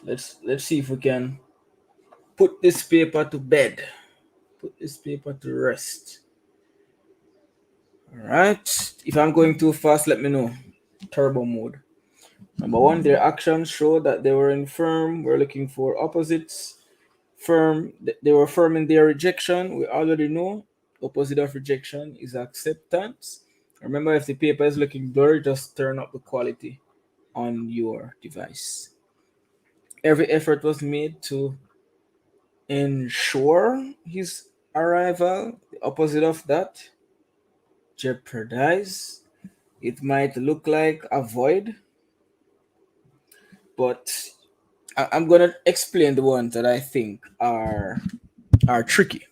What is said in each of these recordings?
Let's see if we can put this paper to bed. Put this paper to rest. All right. If I'm going too fast, let me know. Turbo mode. Number one, their actions show that they were infirm. We're looking for opposites. Firm. They were firm in their rejection. We already know. Opposite of rejection is acceptance. Remember, if the paper is looking blurry, just turn up the quality on your device. Every effort was made to ensure his arrival. The opposite of that, jeopardize. It might look like avoid, but I'm gonna explain the ones that I think are tricky.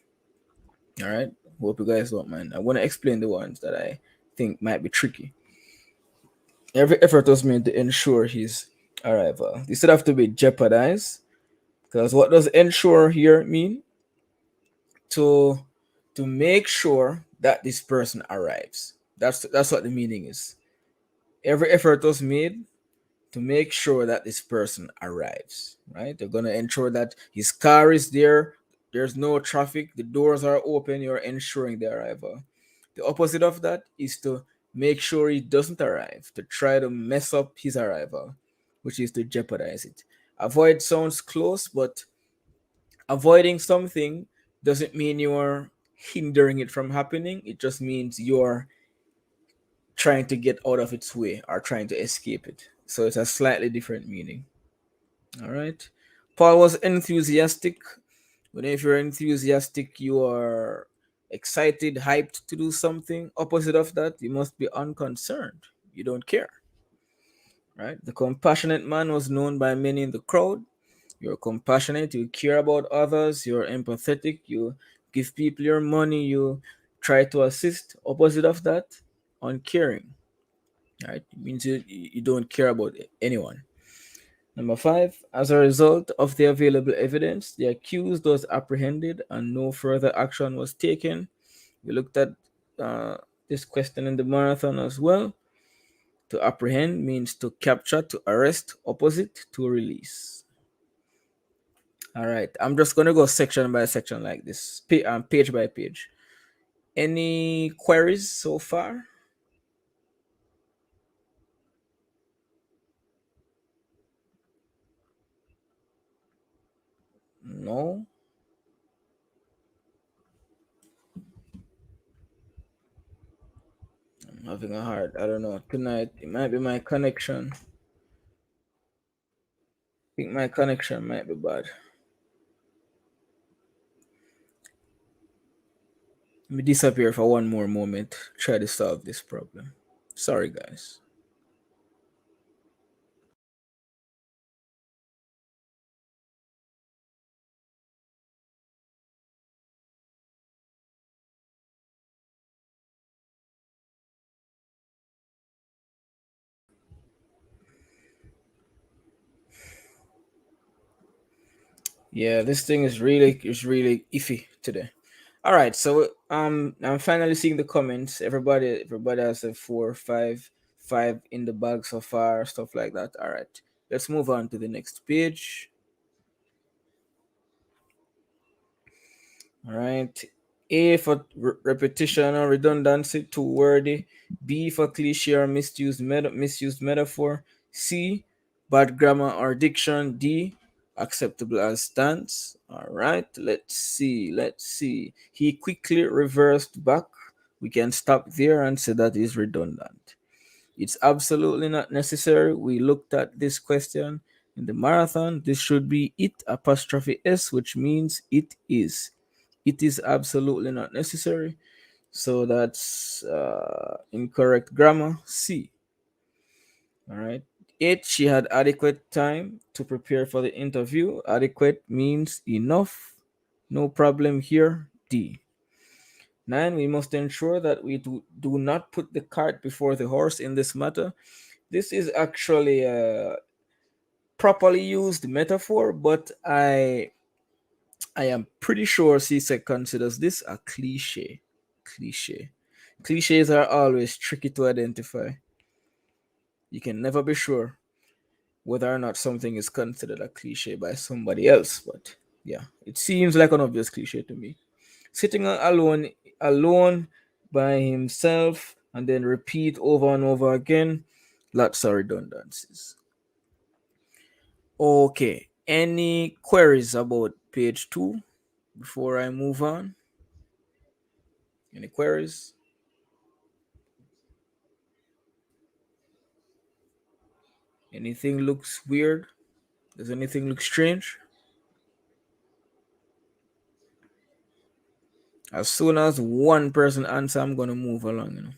All right. Hope you guys don't mind. I want to explain the ones that I think might be tricky. Every effort was made to ensure his arrival. This would have to be jeopardize, because what does ensure here mean? To make sure that this person arrives. That's what the meaning is. Every effort was made to make sure that this person arrives. Right? They're gonna ensure that his car is there. There's no traffic. The doors are open. You're ensuring the arrival. The opposite of that is to make sure he doesn't arrive, to try to mess up his arrival, which is to jeopardize it. Avoid sounds close, but avoiding something doesn't mean you're hindering it from happening. It just means you're trying to get out of its way or trying to escape it. So it's a slightly different meaning. All right. Paul was enthusiastic. When if you're enthusiastic, you are excited, hyped to do something. Opposite of that, you must be unconcerned. You don't care. Right? The compassionate man was known by many in the crowd. You're compassionate, you care about others, you're empathetic, you give people your money, you try to assist. Opposite of that, uncaring. Right? It means you don't care about anyone. Number five, as a result of the available evidence, the accused was apprehended and no further action was taken. We looked at this question in the marathon as well. To apprehend means to capture, to arrest, opposite to release. All right, I'm just going to go section by section like this, page by page. Any queries so far? No? I'm having a hard, I don't know, tonight. It might be my connection. I think my connection might be bad. Let me disappear for one more moment. Try to solve this problem. Sorry, guys. Yeah, this thing is really iffy today. All right, so I'm finally seeing the comments. Everybody has a 4, 5 in the bag so far, stuff like that. All right, let's move on to the next page. All right, A for repetition or redundancy, too wordy. B for cliche or misused metaphor. C, bad grammar or diction. D, acceptable as stance. All right, let's see. He quickly reversed back. We can stop there and say that is redundant. It's absolutely not necessary. We looked at this question in the marathon. This should be it apostrophe s, which means it is. It is absolutely not necessary. So that's incorrect grammar. C. All right. 8, she had adequate time to prepare for the interview. Adequate means enough. No problem here. D. 9, we must ensure that we do not put the cart before the horse in this matter. This is actually a properly used metaphor, but I am pretty sure CSEC considers this a cliche. Cliche. Cliches are always tricky to identify. You can never be sure. whether or not something is considered a cliche by somebody else. But yeah, it seems like an obvious cliche to me. Sitting alone by himself, and then repeat over and over again. Lots of redundancies. Okay. Any queries about page 2 before I move on? Any queries? Anything looks weird? Does anything look strange? As soon as one person answer, I'm gonna move along.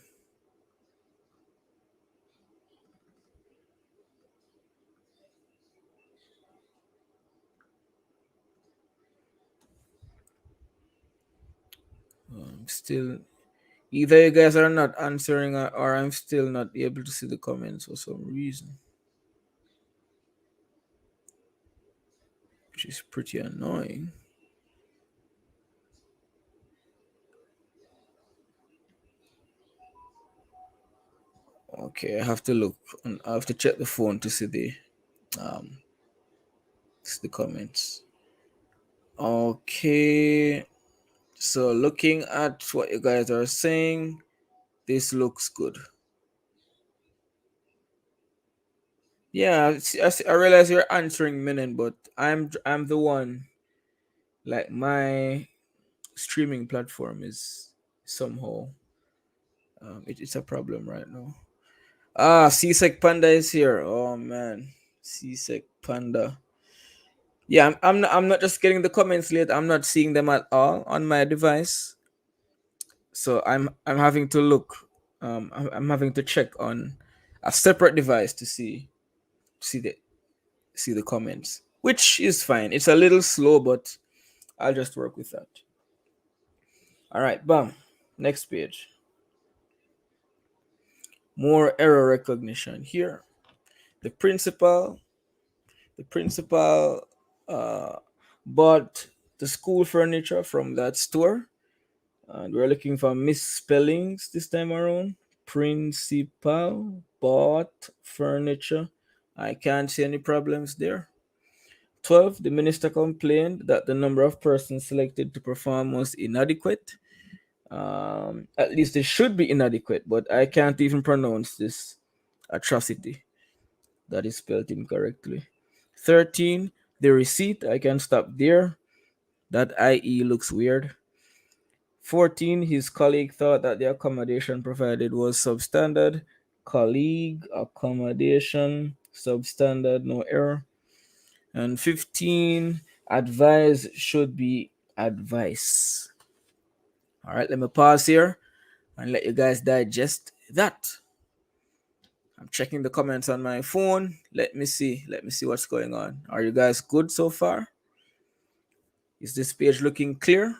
I'm still either you guys are not answering, or I'm still not able to see the comments for some reason, which is pretty annoying. Okay, I have to look. I have to check the phone to um see the comments. Okay, so looking at what you guys are saying, this looks good. Yeah, I realize you're answering Minen, but I'm the one. Like my streaming platform is somehow it's a problem right now. CSEC Panda is here. Oh man, CSEC Panda. Yeah, I'm not just getting the comments late. I'm not seeing them at all on my device. So I'm having to look. I'm having to check on a separate device to see the see the comments, which is fine. It's a little slow, but I'll just work with that. All right, bam. Next page. More error recognition here. The principal, the principal bought the school furniture from that store, and we're looking for misspellings this time around. Principal bought furniture. I can't see any problems there. 12. The minister complained that the number of persons selected to perform was inadequate. At least it should be inadequate, but I can't even pronounce this atrocity that is spelled incorrectly. 13. The receipt. I can stop there. That IE looks weird. 14. His colleague thought that the accommodation provided was substandard. Colleague, accommodation, substandard, no error. And 15. Advise should be advice. All right, let me pause here and let you guys digest that. I'm checking the comments on my phone. Let me see. Let me see what's going on. Are you guys good so far? Is this page looking clear?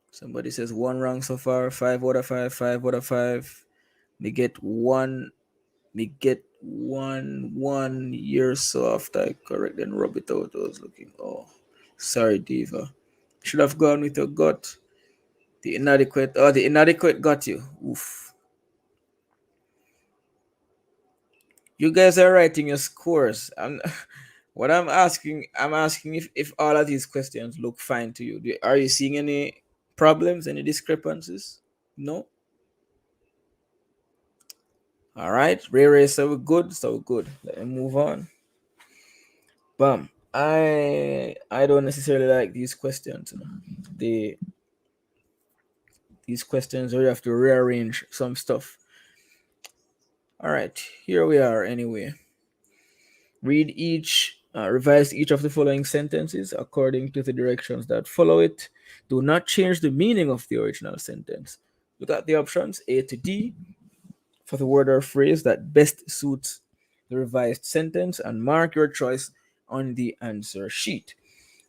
Somebody says one wrong so far. 5 out of 5. 5 out of 5. Me get one. Me get 1 year so after I correct and rub it out. I was looking. Oh, sorry, Diva. Should have gone with your gut. The inadequate. Oh, the inadequate got you. Oof. You guys are writing your scores. What I'm asking if all of these questions look fine to you. Are you seeing any problems, any discrepancies? No? All right. Ray Ray, so we're good. So we're good. Let me move on. Bam. I don't necessarily like these questions. The these questions where you have to rearrange some stuff. All right. Here we are anyway. Revise each of the following sentences according to the directions that follow it. Do not change the meaning of the original sentence. Look at the options A to D for the word or phrase that best suits the revised sentence, and mark your choice on the answer sheet.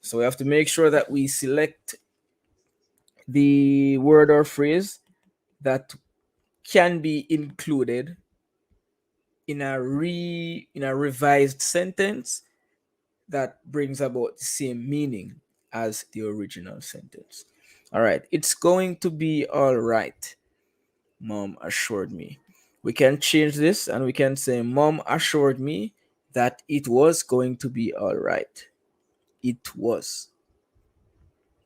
So we have to make sure that we select the word or phrase that can be included in a revised sentence that brings about the same meaning as the original sentence. All right, it's going to be all right, Mom assured me. We can change this and we can say, Mom assured me that it was going to be all right. It was.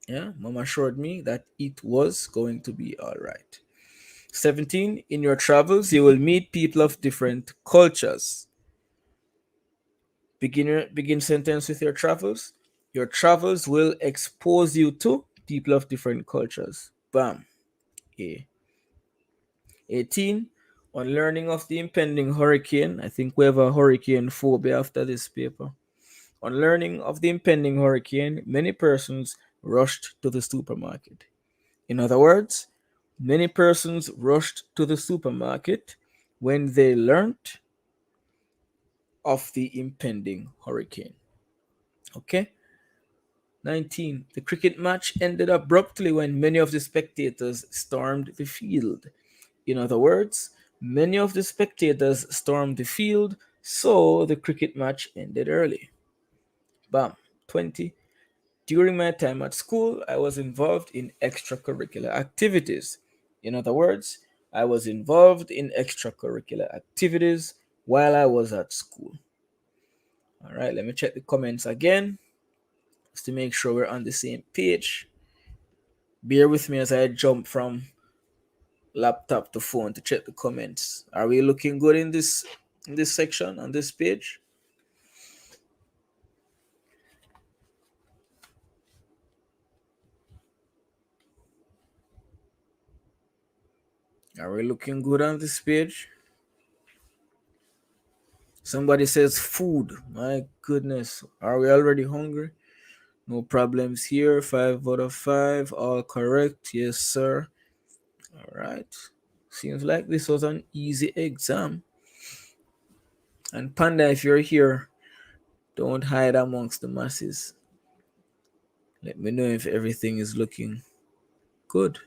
Yeah, Mom assured me that it was going to be all right. 17. In your travels, you will meet people of different cultures. Begin sentence with your travels. Your travels will expose you to people of different cultures. Bam. A. 18. On learning of the impending hurricane, I think we have a hurricane phobia after this paper. On learning of the impending hurricane, many persons rushed to the supermarket. In other words, many persons rushed to the supermarket when they learnt of the impending hurricane. Okay? 19. The cricket match ended abruptly when many of the spectators stormed the field. In other words, many of the spectators stormed the field, so the cricket match ended early. Bam. 20. During my time at school, I was involved in extracurricular activities. In other words, I was involved in extracurricular activities while I was at school. All right, let me check the comments again just to make sure we're on the same page. Bear with me as I jump from laptop to phone to check the comments. Are we looking good in this section on this page? Are we looking good on this page? Somebody says food. My goodness. Are we already hungry? No problems here. 5 out of 5. All correct. Yes, sir. All right. Seems like this was an easy exam. And Panda, if you're here, don't hide amongst the masses. Let me know if everything is looking good.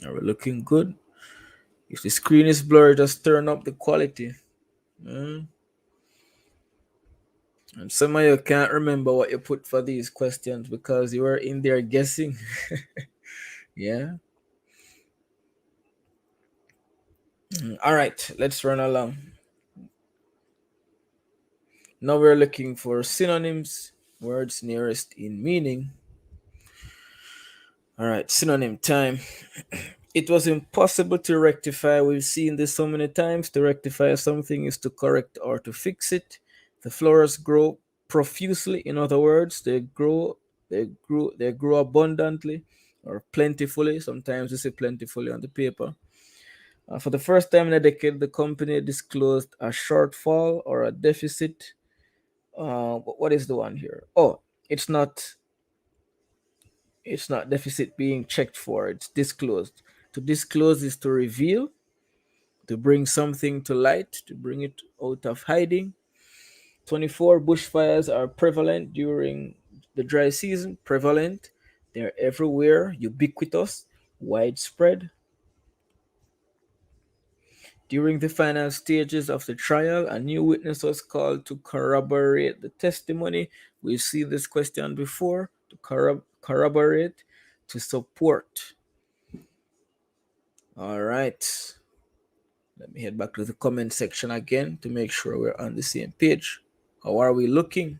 Are we looking good? If the screen is blurry, just turn up the quality. Mm. And some of you can't remember what you put for these questions because you were in there guessing. Yeah. All right, let's run along. Now we're looking for synonyms, words nearest in meaning. All right, synonym time. It was impossible to rectify. We've seen this so many times. To rectify something is to correct or to fix it. The flowers grow profusely. In other words, they grow abundantly or plentifully. Sometimes we say plentifully on the paper. For the first time in a decade, the company disclosed a shortfall or a deficit. What is the one here? Oh, it's not deficit being checked for. It's disclosed. To disclose is to reveal, to bring something to light, to bring it out of hiding. 24. Bushfires are prevalent during the dry season. Prevalent. They're everywhere, ubiquitous, widespread. During the final stages of the trial, a new witness was called to corroborate the testimony. We've seen this question before. To corroborate, to support. All right. Let me head back to the comment section again to make sure we're on the same page. How are we looking?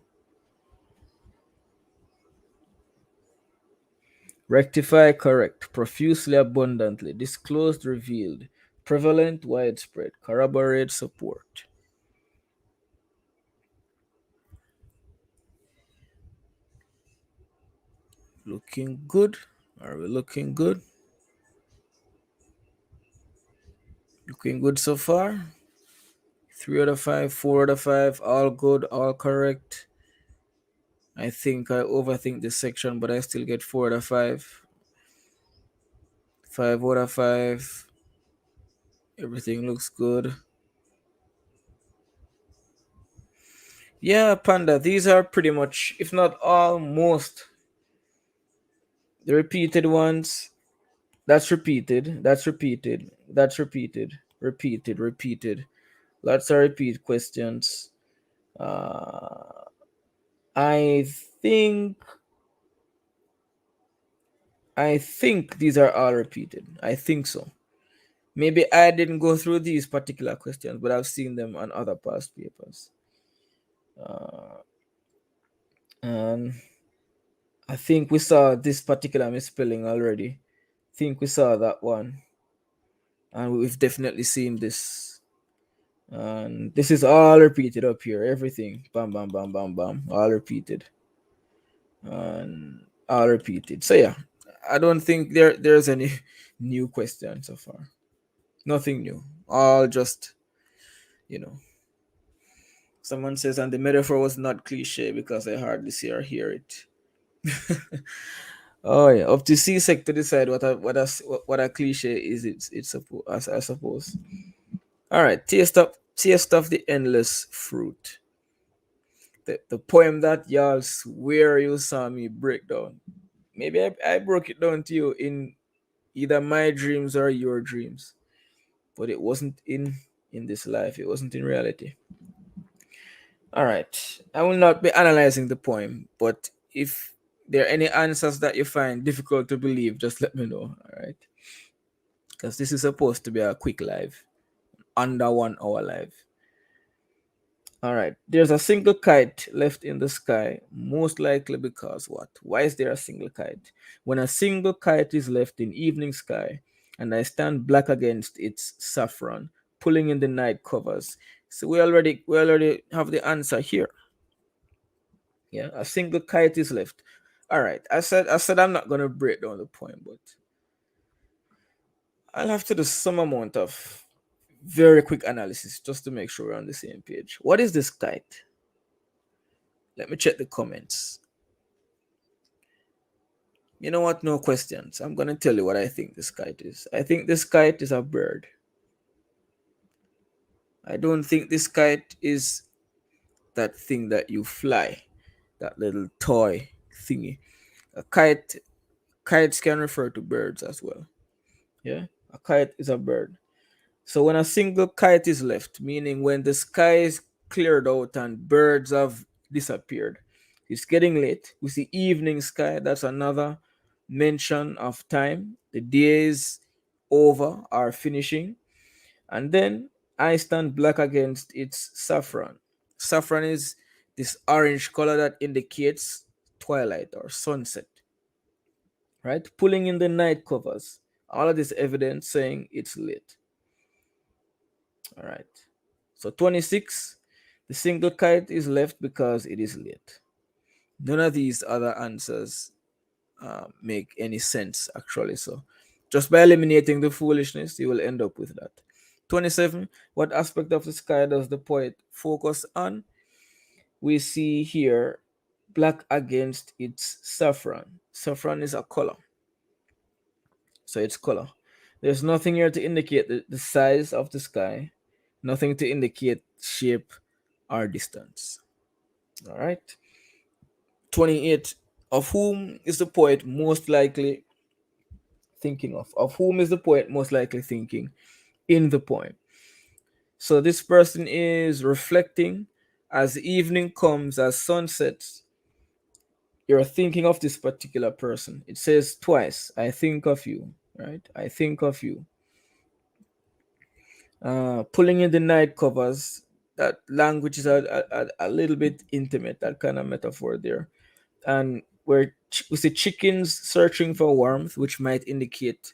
Rectify, correct. Profusely, abundantly. Disclosed, revealed. Prevalent, widespread. Corroborate, support. Looking good? Are we looking good? Looking good so far? 3 out of 5, 4 out of 5, all good, all correct. I think I overthink this section, but I still get 4 out of 5. 5 out of 5. Everything looks good. Yeah, Panda, these are pretty much, if not all, most the repeated ones. That's repeated. That's repeated. That's repeated. Repeated. Repeated. Lots of repeat questions. Uh, I think I think these are all repeated. I think so. Maybe I didn't go through these particular questions, but I've seen them on other past papers. Uh, and I think we saw this particular misspelling already. Think we saw that one. And we've definitely seen this. And this is all repeated up here. Everything. Bam, bam, bam, bam, bam. All repeated. And all repeated. So yeah, I don't think there's any new question so far. Nothing new. All just, you know. Someone says, and the metaphor was not cliche because I hardly see or hear it. Oh yeah, up to CSEC to decide what a cliche is. It's supposed, I suppose. All right, taste of the endless fruit. The poem that y'all swear you saw me break down. Maybe I broke it down to you in either my dreams or your dreams, but it wasn't in this life. It wasn't in reality. All right, I will not be analyzing the poem, but if there are any answers that you find difficult to believe, just let me know. All right, because this is supposed to be a quick live, under 1 hour live. All right. There's a single kite left in the sky, most likely because what? Why is there a single kite? When a single kite is left in evening sky, and I stand black against its saffron, pulling in the night covers. So we already have the answer here. Yeah, a single kite is left. All right. I said I'm not gonna break down the poem, but I'll have to do some amount of very quick analysis just to make sure we're on the same page. What is this kite? Let me check the comments. You know what? No questions. I'm going to tell you what I think this kite is. I think this kite is a bird. I don't think this kite is that thing that you fly, that little toy thingy. A kite, kites can refer to birds as well. Yeah, a kite is a bird. So when a single kite is left, meaning when the sky is cleared out and birds have disappeared, it's getting late. We see evening sky. That's another mention of time. The day is over or finishing. And then I stand black against its saffron. Saffron is this orange color that indicates twilight or sunset, right? Pulling in the night covers. All of this evidence saying it's late. All right. So 26, the single kite is left because it is late. None of these other answers make any sense, actually. So just by eliminating the foolishness, you will end up with that. 27, what aspect of the sky does the poet focus on? We see here black against its saffron. Saffron is a color. So it's color. There's nothing here to indicate the size of the sky, nothing to indicate shape or distance. All right. 28. Of whom is the poet most likely thinking of? Of whom is the poet most likely thinking in the poem? So this person is reflecting as evening comes, as sun sets. You're thinking of this particular person. It says twice, I think of you, right? I think of you. Pulling in the night covers, that language is a little bit intimate, that kind of metaphor there. And we see chickens searching for warmth, which might indicate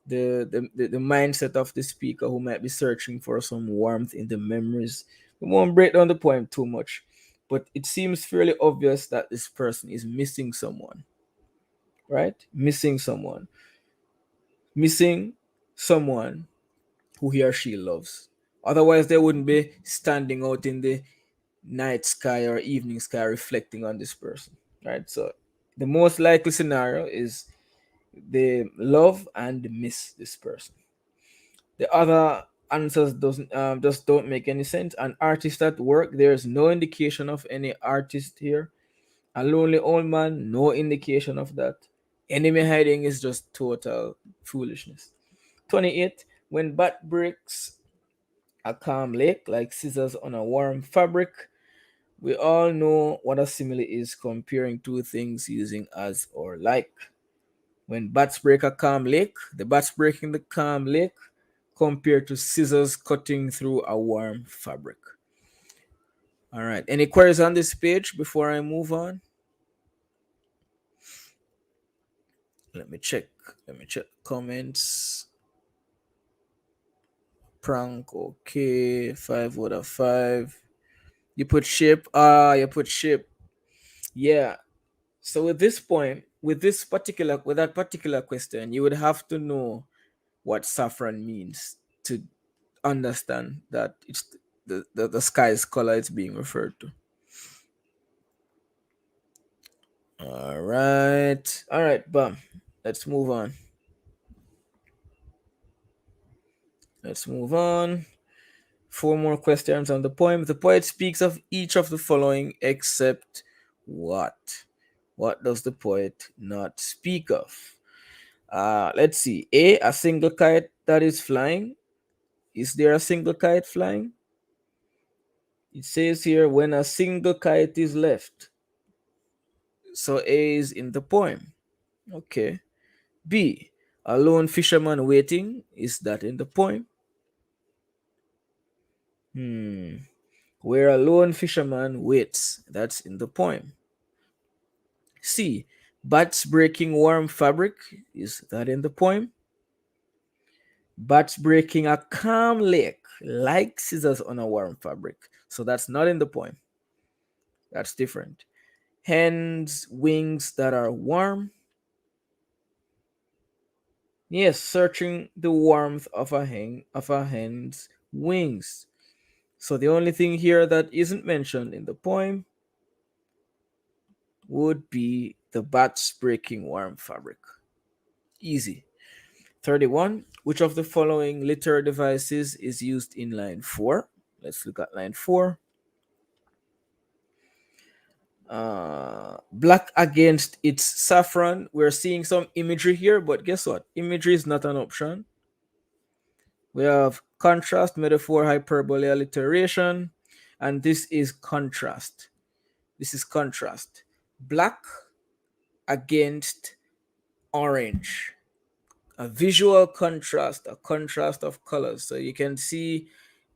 the mindset of the speaker who might be searching for some warmth in the memories. We won't break down the poem too much, but it seems fairly obvious that this person is missing someone, right? Missing someone who he or she loves. Otherwise, they wouldn't be standing out in the night sky or evening sky reflecting on this person, right? So the most likely scenario is they love and miss this person. The other answers doesn't just don't make any sense. An artist at work, there's no indication of any artist here. A lonely old man, no indication of that. Enemy hiding is just total foolishness. 28. When bat breaks a calm lake like scissors on a warm fabric, we all know what a simile is, comparing two things using as or like. When bats break a calm lake, the bats breaking the calm lake compared to scissors cutting through a warm fabric. All right. Any queries on this page before I move on? Let me check. Let me check comments. Prank, okay. 5 out of 5. You put ship. You put ship. Yeah. So with this point, with that particular question, you would have to know what saffron means to understand that it's the sky's color it's being referred to. All right, bam. Let's move on. Let's move on. 4 more questions on the poem. The poet speaks of each of the following except what? What does the poet not speak of? Let's see. A single kite that is flying. Is there a single kite flying? It says here when a single kite is left. So A is in the poem. Okay. B, a lone fisherman waiting. Is that in the poem? Where a lone fisherman waits. That's in the poem. C, bats breaking warm fabric. Is that in the poem? Bats breaking a calm lake like scissors on a warm fabric. So that's not in the poem. That's different. Hens' wings that are warm. Yes, searching the warmth of a hen's wings. So the only thing here that isn't mentioned in the poem would be the bats breaking warm fabric. Easy. 31. Which of the following literary devices is used in line 4? Let's look at line 4. Black against its saffron. We're seeing some imagery here, but guess what? Imagery is not an option. We have contrast, metaphor, hyperbole, alliteration, and this is contrast. This is contrast. Black against orange. A visual contrast, a contrast of colors. So you can see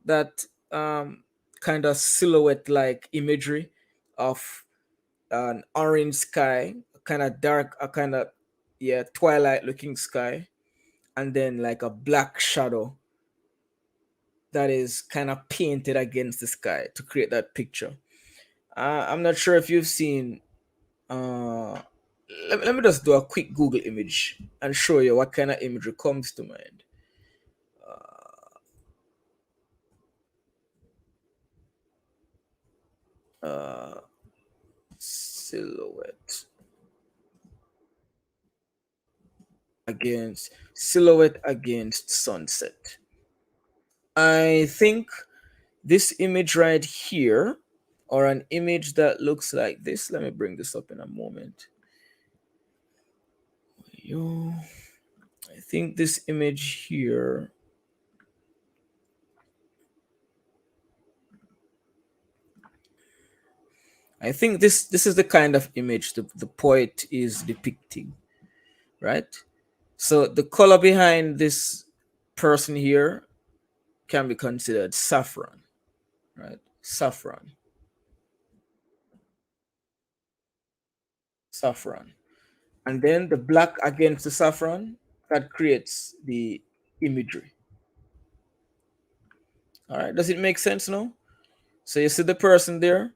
that kind of silhouette-like imagery of an orange sky, kind of dark, a kind of twilight-looking sky, and then like a black shadow that is kind of painted against the sky to create that picture. I'm not sure if you've seen. Let me just do a quick Google image and show you what kind of imagery comes to mind. Silhouette against sunset. I think this image right here, or an image that looks like this. Let me bring this up in a moment. I think this image here. I think this is the kind of image the poet is depicting, right? So the color behind this person here can be considered saffron, right? Saffron. And then the black against the saffron, that creates the imagery. All right, does it make sense now? So you see the person there,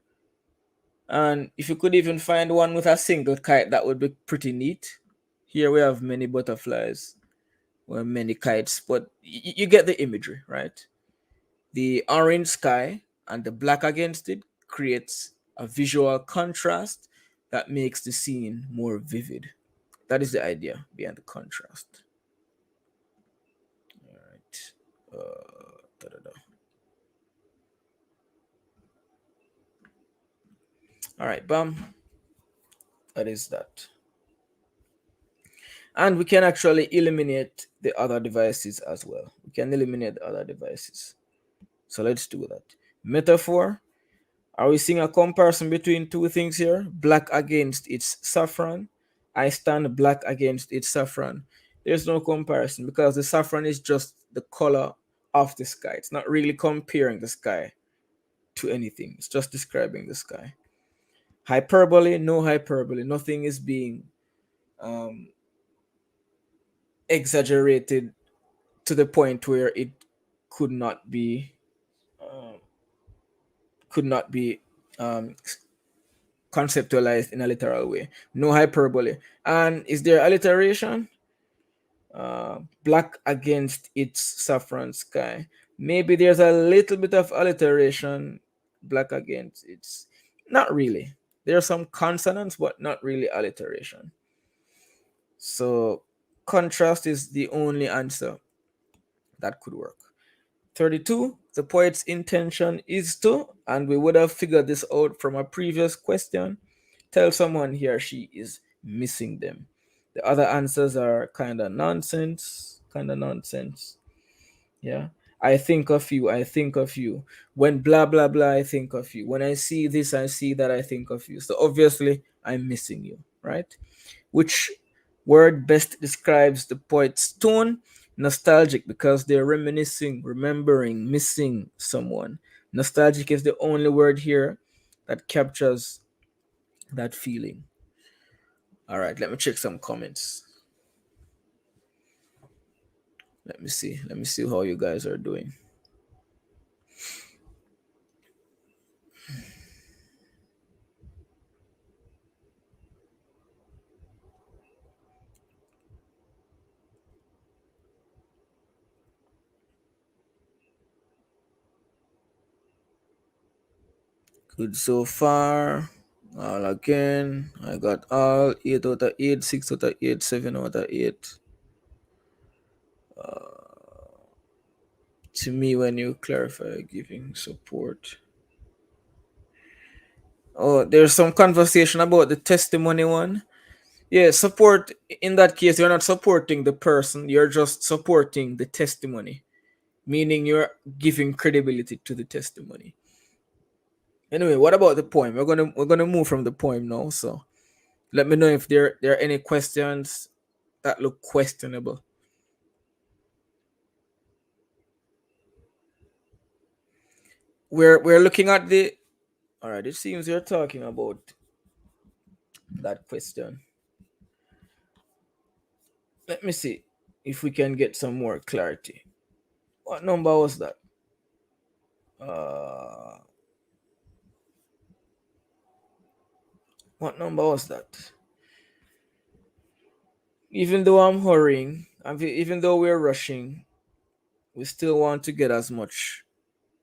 and if you could even find one with a single kite, that would be pretty neat. Here we have many butterflies or many kites, but you get the imagery, right? The orange sky and the black against it creates a visual contrast that makes the scene more vivid. That is the idea behind the contrast. All right. All right, bam. That is that. And we can actually eliminate the other devices as well. We can eliminate the other devices. So let's do that. Metaphor. Are we seeing a comparison between two things here? Black against its saffron. I stand black against its saffron. There's no comparison because the saffron is just the color of the sky. It's not really comparing the sky to anything. It's just describing the sky. Hyperbole, no hyperbole. Nothing is being um, exaggerated to the point where it could not be um, could not be um, conceptualized in a literal way. No hyperbole. And is there alliteration? Black against its saffron sky. Maybe there's a little bit of alliteration. Black against its. Not really. There are some consonants, but not really alliteration. So contrast is the only answer that could work. 32, the poet's intention is to, and we would have figured this out from a previous question, tell someone he or she is missing them. The other answers are kind of nonsense, kind of nonsense. Yeah. I think of you, I think of you. When blah, blah, blah, I think of you. When I see this, I see that, I think of you. So obviously, I'm missing you, right? Which word best describes the poet's tone? Nostalgic, because they're reminiscing, remembering, missing someone. Nostalgic is the only word here that captures that feeling. All right, let me check some comments. Let me see. Let me see how you guys are doing. Good so far. All again. I got all 8 out of 8, 6 out of 8, 7 out of 8. To me, when you clarify giving support. Oh, there's some conversation about the testimony one. Yeah, support in that case, you're not supporting the person, you're just supporting the testimony, meaning you're giving credibility to the testimony. Anyway, what about the poem? We're gonna move from the poem now, so let me know if there are any questions that look questionable. We're looking at the all right, it seems you're talking about that question. Let me see if we can get some more clarity. What number was that? Uh, what number was that? Even though I'm hurrying, even though we're rushing, we still want to get as much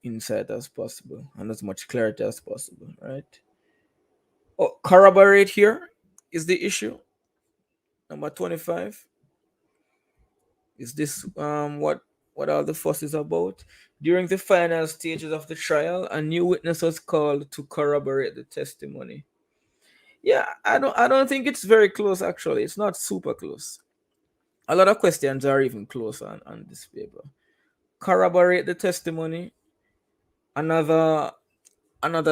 insight as possible and as much clarity as possible, right? Oh, corroborate here is the issue. Number 25. Is this what all the fuss is about? During the final stages of the trial, a new witness was called to corroborate the testimony. Yeah, I don't think it's very close actually. It's not super close. A lot of questions are even closer on this paper. Corroborate the testimony. Another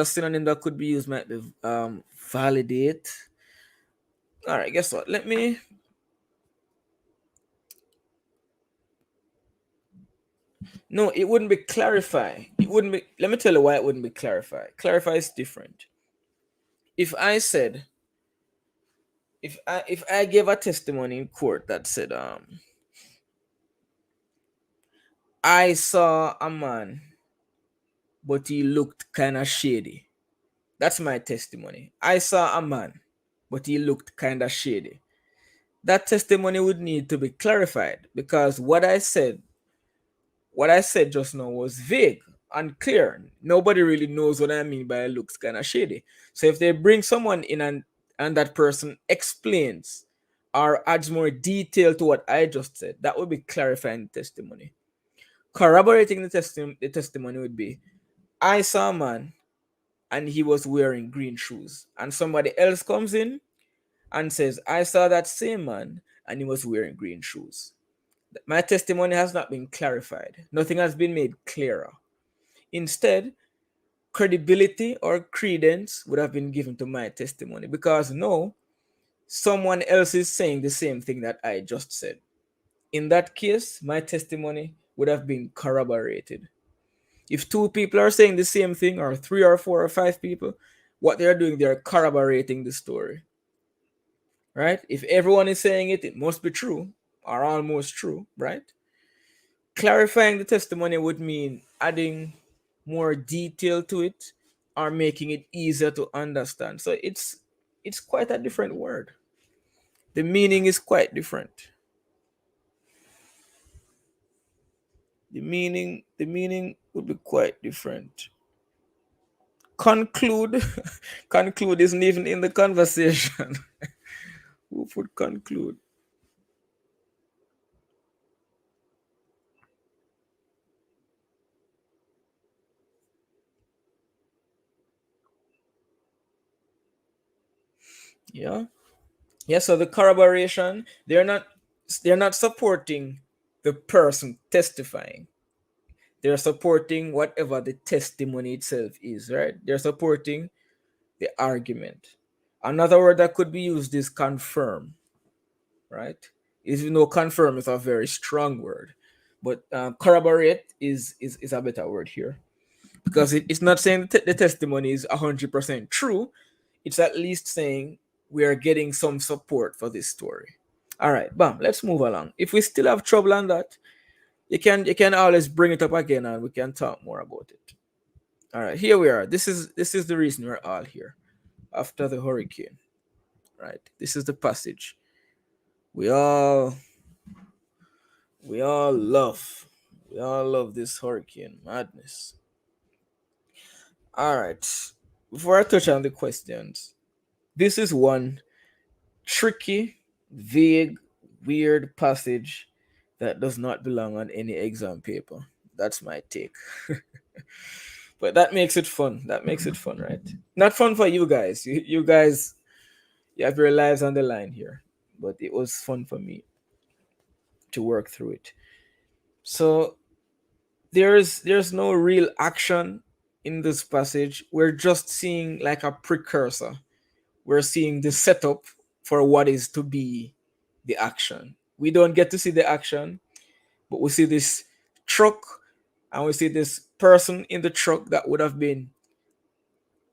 synonym that could be used might be validate. All right, guess what? Let me. No, it wouldn't be clarify. It wouldn't be. Let me tell you why it wouldn't be clarify. Clarify is different. If I said, if I gave a testimony in court that said, I saw a man, but he looked kind of shady. That's my testimony. I saw a man, but he looked kind of shady. That testimony would need to be clarified because what I said just now was vague, unclear. Nobody really knows what I mean by looks kind of shady. So if they bring someone in and that person explains or adds more detail to what I just said, that would be clarifying the testimony. Corroborating the testimony would be, I saw a man and he was wearing green shoes. And somebody else comes in and says, I saw that same man and he was wearing green shoes. My testimony has not been clarified. Nothing has been made clearer. Instead, credibility or credence would have been given to my testimony because no, someone else is saying the same thing that I just said. In that case, my testimony would have been corroborated. If two people are saying the same thing, or three or four or five people, what they're doing, they're corroborating the story, right? If everyone is saying it, it must be true or almost true, right? Clarifying the testimony would mean adding more detail to it or making it easier to understand. So it's quite a different word. The meaning is quite different. The meaning would be quite different. Conclude. Conclude isn't even in the conversation. Who would conclude? Yeah. Yeah, so the corroboration, they're not supporting the person testifying. They're supporting whatever the testimony itself is, right? They're supporting the argument. Another word that could be used is confirm, right? Even though confirm is a very strong word, but corroborate is a better word here, because it's not saying the testimony is 100% true. It's at least saying we are getting some support for this story. All right, bam. Let's move along. If we still have trouble on that, you can always bring it up again, and we can talk more about it. All right, here we are. This is the reason we're all here after the hurricane, right? This is the passage we all we all love. We all love this hurricane madness. All right. Before I touch on the questions, this is one tricky, vague, weird passage that does not belong on any exam paper. That's my take. But that makes it fun. That makes it fun, right? Not fun for you guys. You guys, you have your lives on the line here. But it was fun for me to work through it. So there's no real action in this passage. We're just seeing like a precursor. We're seeing the setup for what is to be the action. We don't get to see the action, but we see this truck, and we see this person in the truck that would have been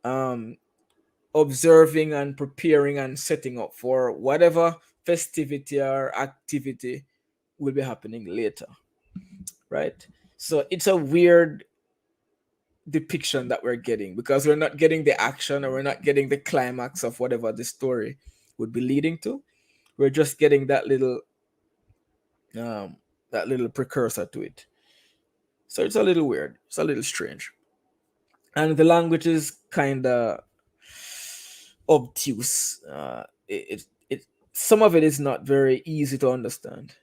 um, observing and preparing and setting up for whatever festivity or activity will be happening later, right? So it's a weird depiction that we're getting, because we're not getting the action, or we're not getting the climax of whatever the story would be leading to. We're just getting um that little precursor to it. So it's a little weird. It's a little strange. And the language is kind of obtuse. It some of it is not very easy to understand.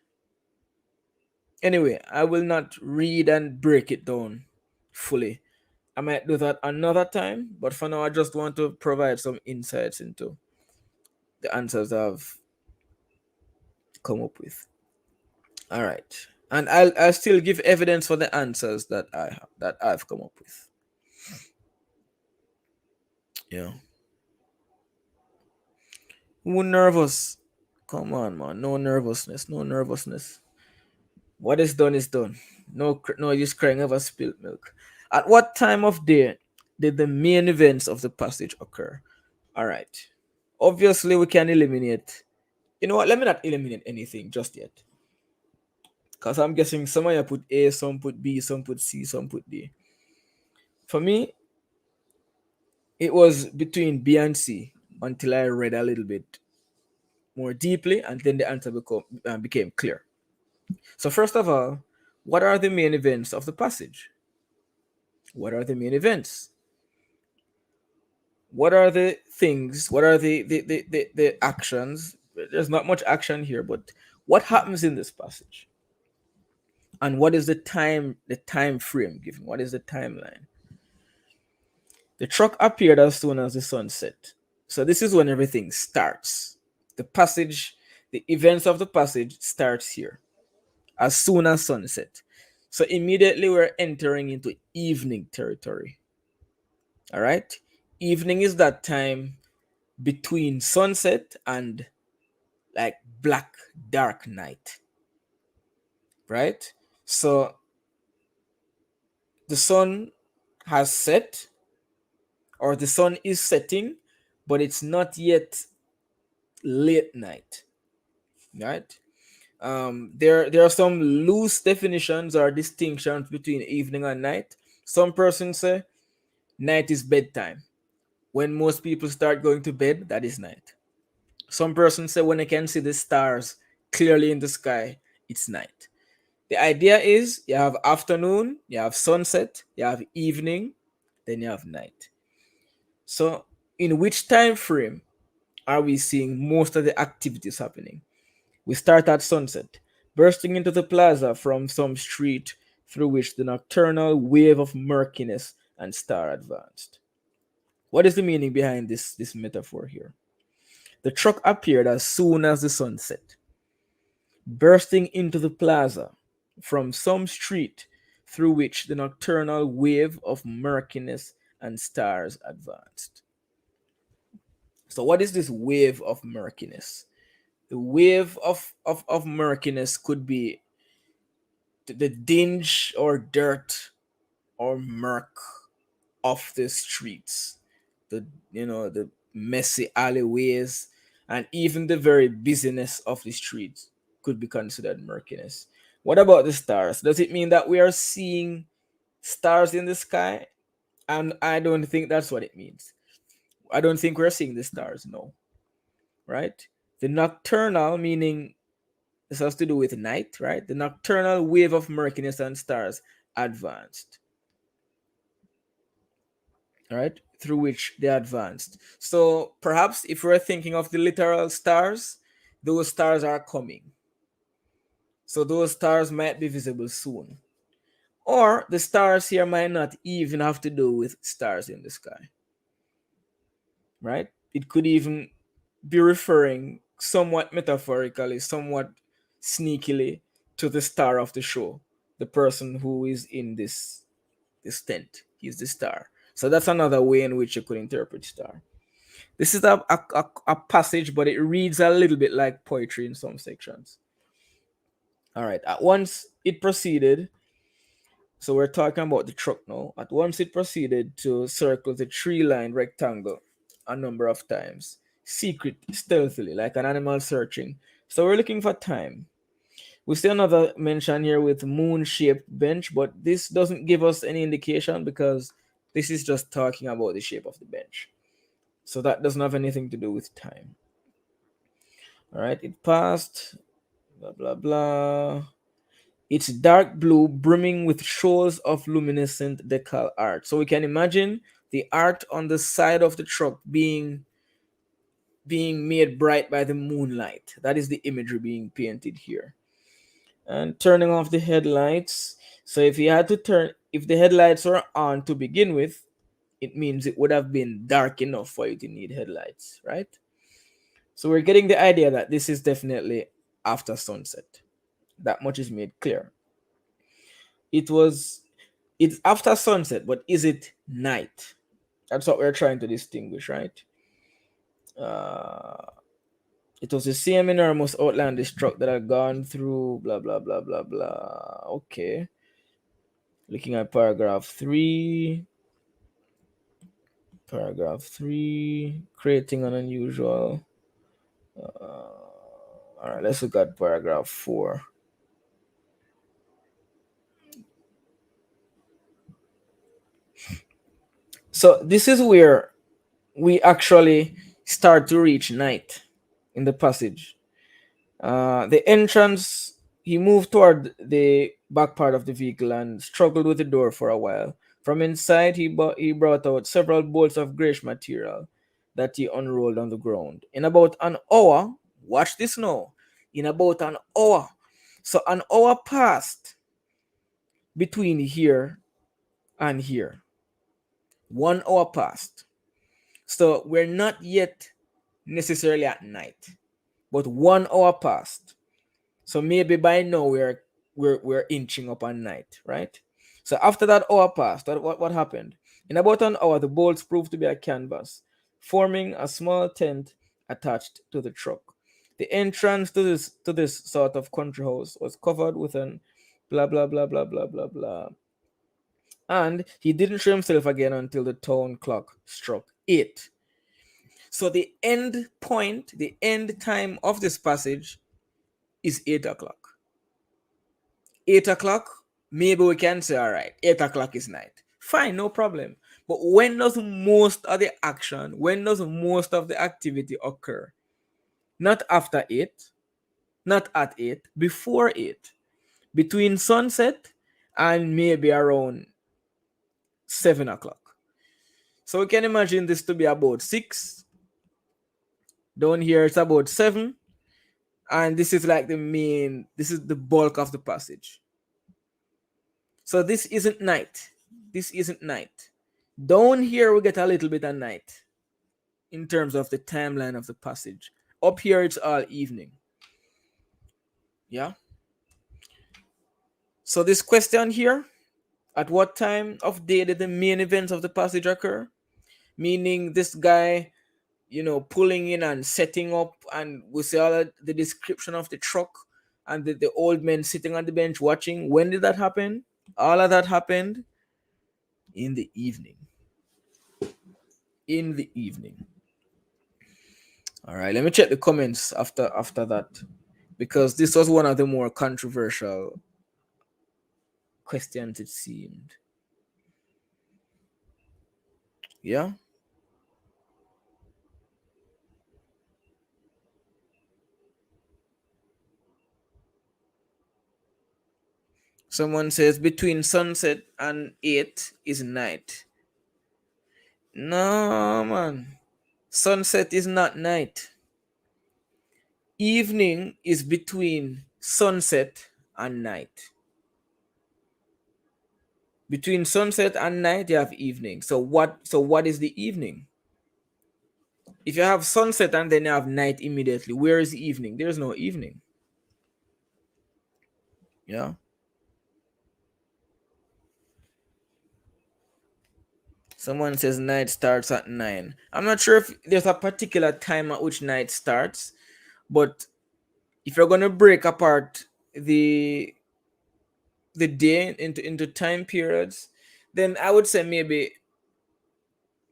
Anyway, I will not read and break it down fully. I might do that another time, but for now, I just want to provide some insights into the answers I've come up with. All right, and I'll still give evidence for the answers that I've come up with. Yeah. Who nervous? Come on, man. No nervousness. No nervousness. What is done is done. No use crying over spilled milk. At what time of day did the main events of the passage occur? All right. Obviously, we can eliminate. You know what? Let me not eliminate anything just yet. Because I'm guessing some of you put A, some put B, some put C, some put D. For me, it was between B and C until I read a little bit more deeply, and then the answer became clear. So, first of all, what are the main events of the passage? What are the main events? What are the things? What are the actions? There's not much action here, but what happens in this passage? And what is the time frame given? What is the timeline? The truck appeared as soon as the sun set. So this is when everything starts. The passage, the events of the passage starts here, as soon as sunset. So immediately we're entering into evening territory. All right? Evening is that time between sunset and like black dark night. Right? So the sun has set, or the sun is setting, but it's not yet late night, right? There are some loose definitions or distinctions between evening and night. Some persons say night is bedtime. When most people start going to bed, that is night. Some persons say when they can see the stars clearly in the sky, it's night. The idea is you have afternoon, you have sunset, you have evening, then you have night. So, in which time frame are we seeing most of the activities happening? We start at sunset, bursting into the plaza from some street through which the nocturnal wave of murkiness and star advanced. What is the meaning behind this metaphor here? The truck appeared as soon as the sun set, bursting into the plaza from some street through which the nocturnal wave of murkiness and stars advanced. So, what is this wave of murkiness? The wave of murkiness could be the dinge or dirt or murk of the streets, the the messy alleyways, and even the very busyness of the streets could be considered murkiness. What about the stars? Does it mean that we are seeing stars in the sky? And I don't think that's what it means. I don't think we're seeing the stars, no. Right? The nocturnal, meaning this has to do with night, right? The nocturnal wave of murkiness and stars advanced, right? Through which they advanced. So perhaps if we're thinking of the literal stars, those stars are coming. So those stars might be visible soon. Or the stars here might not even have to do with stars in the sky, right? It could even be referring somewhat metaphorically, somewhat sneakily to the star of the show, the person who is in this tent. He's the star. So that's another way in which you could interpret star. This is a passage, but it reads a little bit like poetry in some sections. All right. At once it proceeded. So we're talking about the truck now. At once it proceeded to circle the tree-lined rectangle a number of times, secret, stealthily, like an animal searching. So we're looking for time. We see another mention here with moon-shaped bench, but this doesn't give us any indication because this is just talking about the shape of the bench. So that doesn't have anything to do with time. All right, it passed, blah, blah, blah. It's dark blue, brimming with shoals of luminescent decal art. So we can imagine the art on the side of the truck being made bright by the moonlight. That is the imagery being painted here. And turning off the headlights. So if you had to turn, if the headlights were on to begin with, it means it would have been dark enough for you to need headlights, right? So we're getting the idea that this is definitely after sunset. That much is made clear. It's after sunset, but is it night? That's what we're trying to distinguish, right? Uh, it was the same enormous outlandish truck that had gone through blah blah blah blah blah. Okay. Looking at paragraph 3. Paragraph 3. Creating an unusual. All right, let's look at paragraph 4. So this is where we actually start to reach night in the passage. The entrance, he moved toward the back part of the vehicle and struggled with the door for a while. From inside, he brought out several bolts of grayish material that he unrolled on the ground. In about an hour, watch this now, in about an hour. So an hour passed between here and here. 1 hour passed. So we're not yet necessarily at night, but 1 hour passed. So maybe by now we're inching up on night, right? So after that hour passed, what happened? In about an hour, the bolts proved to be a canvas, forming a small tent attached to the truck. The entrance to this sort of country house was covered with an blah blah blah blah blah blah blah And he didn't show himself again until the town clock struck 8. So the end point, the end time of this passage is 8 o'clock. 8 o'clock, maybe we can say, all right, 8 o'clock is night. Fine, no problem. But when does most of the action, when does most of the activity occur? Not after 8, not at 8, before 8. Between sunset and maybe around 7 o'clock. So we can imagine this to be about 6. Down here it's about 7. And this is like this is the bulk of the passage. So this isn't night. This isn't night. Down here we get a little bit of night in terms of the timeline of the passage. Up here it's all evening. Yeah. So this question here, at what time of day did the main events of the passage occur? Meaning this guy, pulling in and setting up, and we see all the description of the truck and the old men sitting on the bench watching. When did that happen? All of that happened in the evening. In the evening. All right, let me check the comments after that, because this was one of the more controversial questions, it seemed. Yeah. Someone says between sunset and 8 is night. No, man. Sunset is not night. Evening is between sunset and night. Between sunset and night, you have evening. So what is the evening? If you have sunset and then you have night immediately, where is evening? There's no evening. Yeah. Someone says night starts at 9. I'm not sure if there's a particular time at which night starts, but if you're gonna break apart the day into time periods, then I would say maybe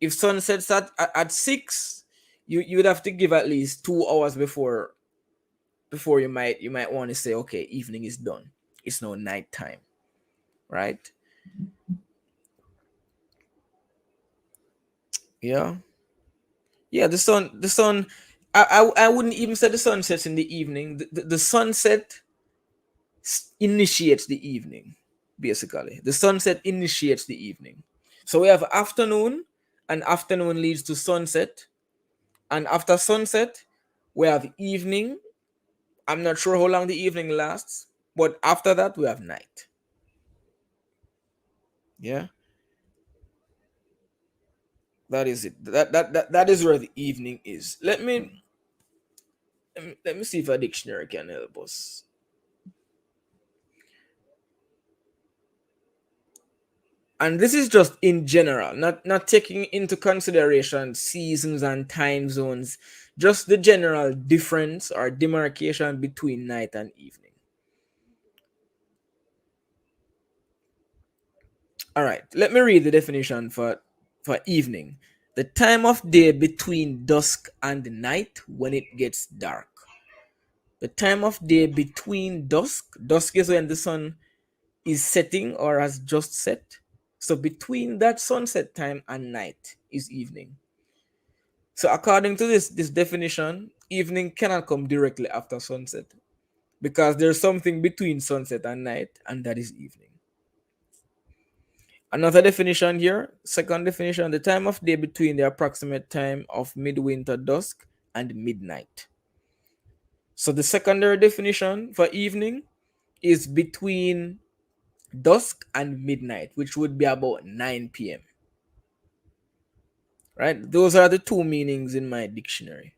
if sun sets at 6, you would have to give at least 2 hours before you might want to say, okay, evening is done. It's no night time, right? Yeah. Yeah, the sun I wouldn't even say the sun sets in the evening. The sunset initiates the evening, basically. The sunset initiates the evening. So we have afternoon, and afternoon leads to sunset. And after sunset, we have evening. I'm not sure how long the evening lasts, but after that, we have night. Yeah. That is it. That is where the evening is. Let me see if a dictionary can help us. And this is just in general, not taking into consideration seasons and time zones, just the general difference or demarcation between night and evening. All right, let me read the definition for evening: the time of day between dusk and night when it gets dark. The time of day between dusk is when the sun is setting or has just set. So between that sunset time and night is evening. So according to this definition, evening cannot come directly after sunset, because there's something between sunset and night, and that is evening. Another definition here, second definition: the time of day between the approximate time of midwinter dusk and midnight. So the secondary definition for evening is between dusk and midnight, which would be about 9 p.m. Right? Those are the two meanings in my dictionary.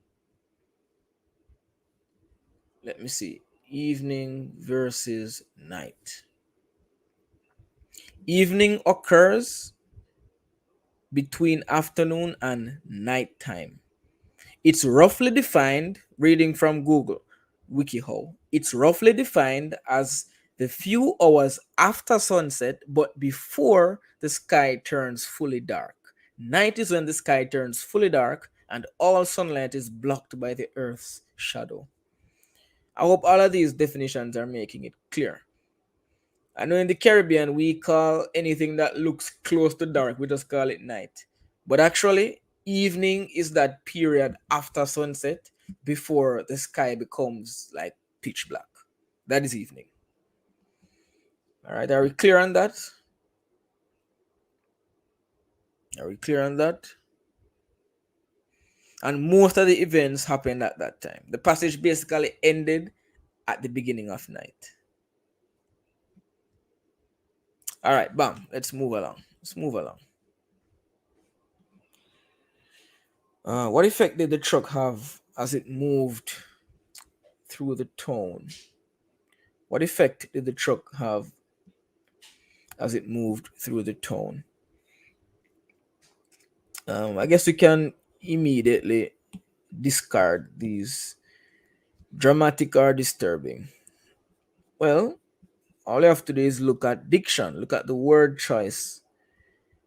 Let me see. Evening versus night. Evening occurs between afternoon and nighttime. It's roughly defined, reading from Google WikiHow, it's roughly defined as the few hours after sunset, but before the sky turns fully dark. Night is when the sky turns fully dark and all sunlight is blocked by the earth's shadow. I hope all of these definitions are making it clear. I know in the Caribbean we call anything that looks close to dark, we just call it night. But actually, evening is that period after sunset before the sky becomes like pitch black. That is evening. All right, are we clear on that? Are we clear on that? And most of the events happened at that time. The passage basically ended at the beginning of night. All right, bam. Let's move along. Let's move along. What effect did the truck have as it moved through the town? What effect did the truck have as it moved through the town? I guess we can immediately discard these dramatic or disturbing. Well, all you have to do is look at diction, look at the word choice,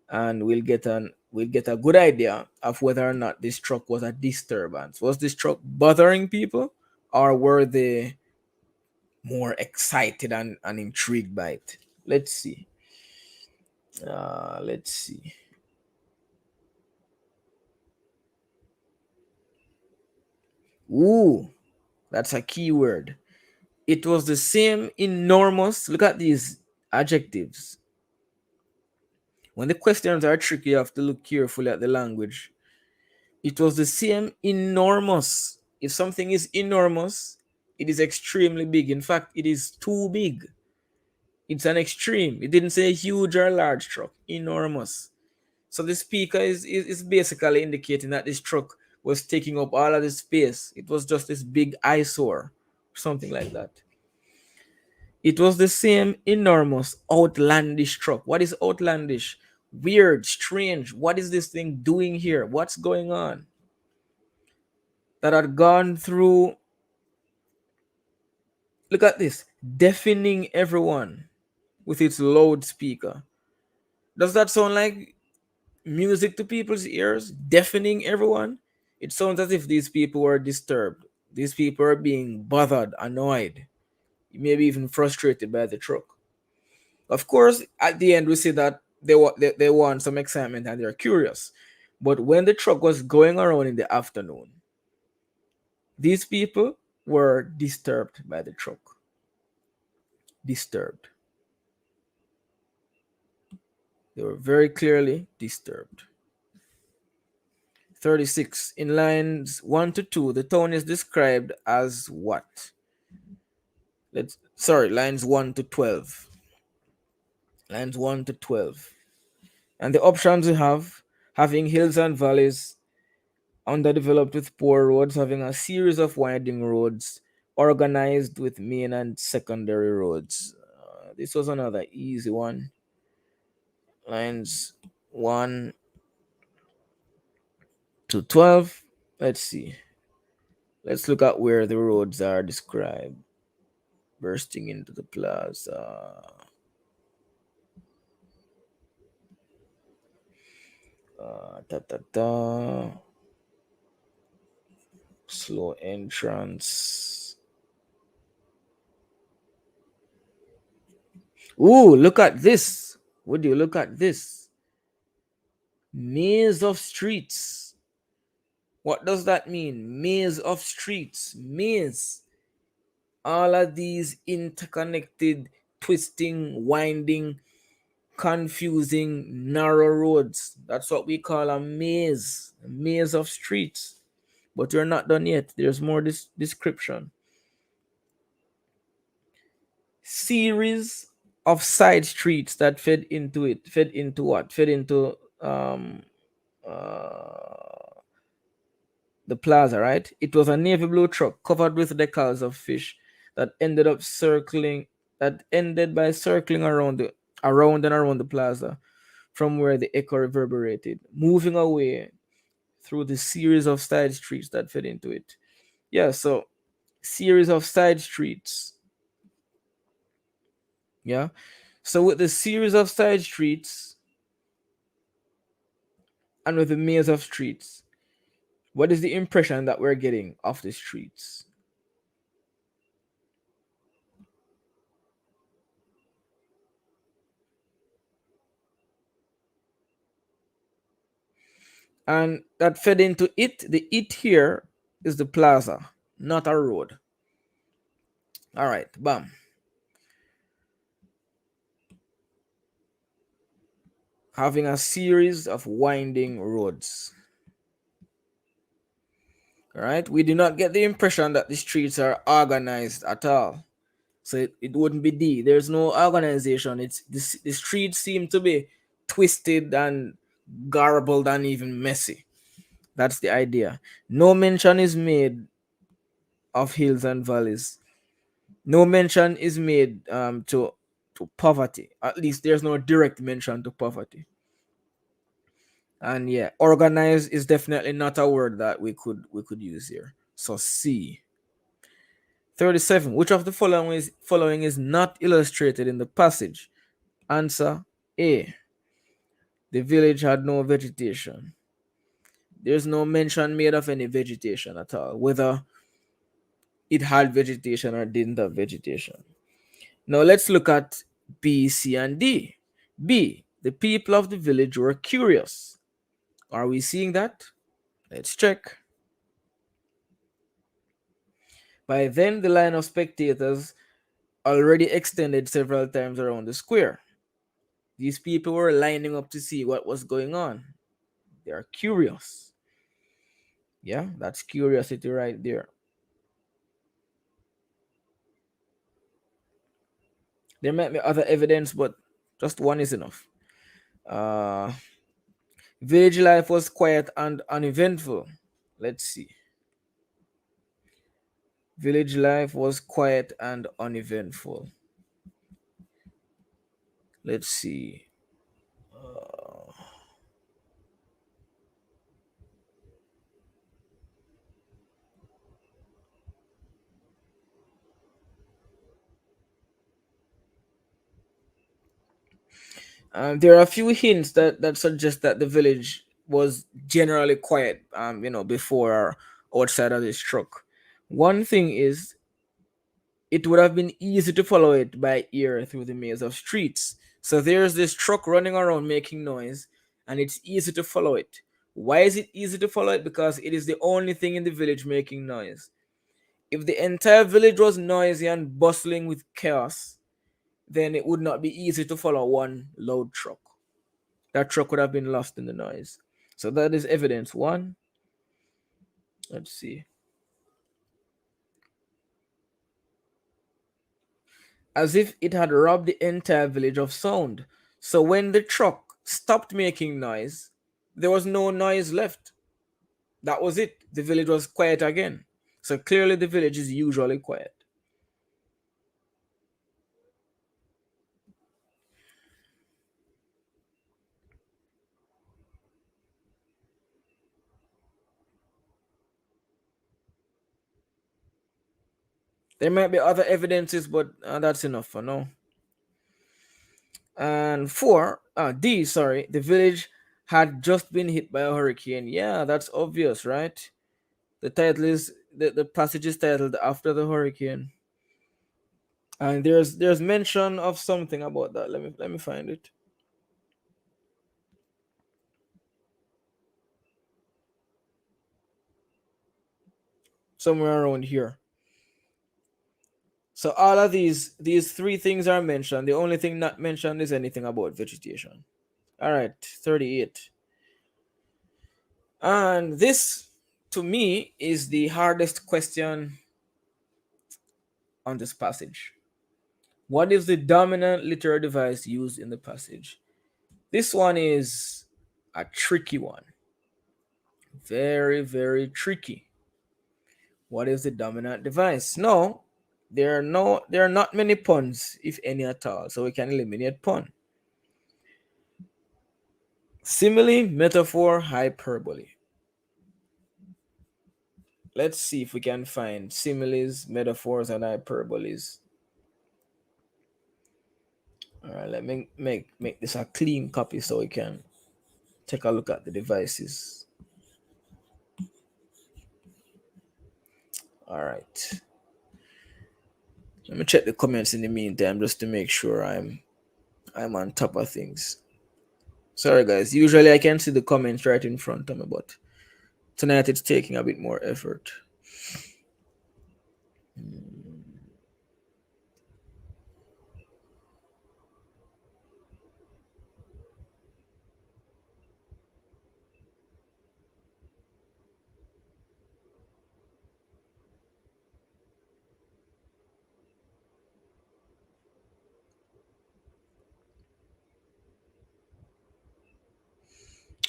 and we'll get a good idea of whether or not this truck was a disturbance. Was this truck bothering people, or were they more excited and intrigued by it? Let's see. Let's see. Ooh, that's a key word. It was the same enormous. Look at these adjectives. When the questions are tricky, you have to look carefully at the language. It was the same enormous. If something is enormous, it is extremely big. In fact, it is too big. It's an extreme. It didn't say huge or large truck. Enormous. So the speaker is basically indicating that this truck was taking up all of the space. It was just this big eyesore, something like that. It was the same enormous, outlandish truck. What is outlandish? Weird, strange. What is this thing doing here? What's going on? That had gone through. Look at this, deafening everyone with its loudspeaker. Does that sound like music to people's ears? Deafening everyone? It sounds as if these people were disturbed. These people are being bothered, annoyed, maybe even frustrated by the truck. Of course, at the end, we see that they want some excitement and they're curious. But when the truck was going around in the afternoon, these people were disturbed by the truck. Disturbed. They were very clearly disturbed. 36. In lines 1 to 2, the tone is described as what? Lines 1 to 12. Lines 1 to 12. And the options we have: having hills and valleys, underdeveloped with poor roads, having a series of winding roads, organized with main and secondary roads. This was another easy one. Lines 1 to 12. Let's see. Let's look at where the roads are described. Bursting into the plaza. Slow entrance. Ooh, look at this. Would you look at this? Maze of streets. What does that mean? Maze of streets. Maze. All of these interconnected, twisting, winding, confusing, narrow roads. That's what we call a maze. A maze of streets. But we're not done yet. There's more description. Series of side streets that fed into it. Fed into what? Fed into the plaza, right? It was a navy blue truck covered with decals of fish that ended by circling around and around the plaza from where the echo reverberated, moving away through the series of side streets that fed into it. Yeah, so series of side streets. Yeah. So with the series of side streets and with the maze of streets, what is the impression that we're getting of the streets? And that fed into it. The it here is the plaza, not a road. All right, bam. Having a series of winding roads. All right, we do not get the impression that the streets are organized at all. So it wouldn't be D. There's no organization. The streets seem to be twisted and garbled and even messy. That's the idea. No mention is made of hills and valleys. No mention is made to poverty. At least there's no direct mention to poverty. And yeah, organized is definitely not a word that we could use here. So C. 37. Which of the following is not illustrated in the passage? Answer A. The village had no vegetation. There's no mention made of any vegetation at all, whether it had vegetation or didn't have vegetation. Now let's look at B, C, and D. B. The people of the village were curious. Are we seeing that? Let's check. By then, the line of spectators already extended several times around the square. These people were lining up to see what was going on. They are curious. Yeah, that's curiosity right there. There might be other evidence, but just one is enough. Uh, Village life was quiet and uneventful. Let's see. Village life was quiet and uneventful. Let's see. Uh, there are a few hints that suggest that the village was generally quiet, before or outside of this truck. One thing is, it would have been easy to follow it by ear through the maze of streets. So there's this truck running around making noise, and it's easy to follow it. Why is it easy to follow it? Because it is the only thing in the village making noise. If the entire village was noisy and bustling with chaos, then it would not be easy to follow one loud truck. That truck would have been lost in the noise. So that is evidence one. Let's see. As if it had robbed the entire village of sound. So when the truck stopped making noise, there was no noise left. That was it. The village was quiet again. So clearly, the village is usually quiet. There might be other evidences, but that's enough for now. And four, D, sorry, the village had just been hit by a hurricane. Yeah, that's obvious, right? The passage is titled After the Hurricane. And there's mention of something about that. Let me find it. Somewhere around here. So all of these three things are mentioned. The only thing not mentioned is anything about vegetation. All right, 38. And this, to me, is the hardest question on this passage. What is the dominant literary device used in the passage? This one is a tricky one. Very, very tricky. What is the dominant device? No, there are not many puns, if any at all, so we can eliminate pun. Simile, metaphor, hyperbole. Let's see if we can find similes, metaphors, and hyperboles. right, let me make this a clean copy so we can take a look at the devices. All right. Let me check the comments in the meantime just to make sure I'm on top of things. Sorry guys. Usually I can see the comments right in front of me, but tonight it's taking a bit more effort.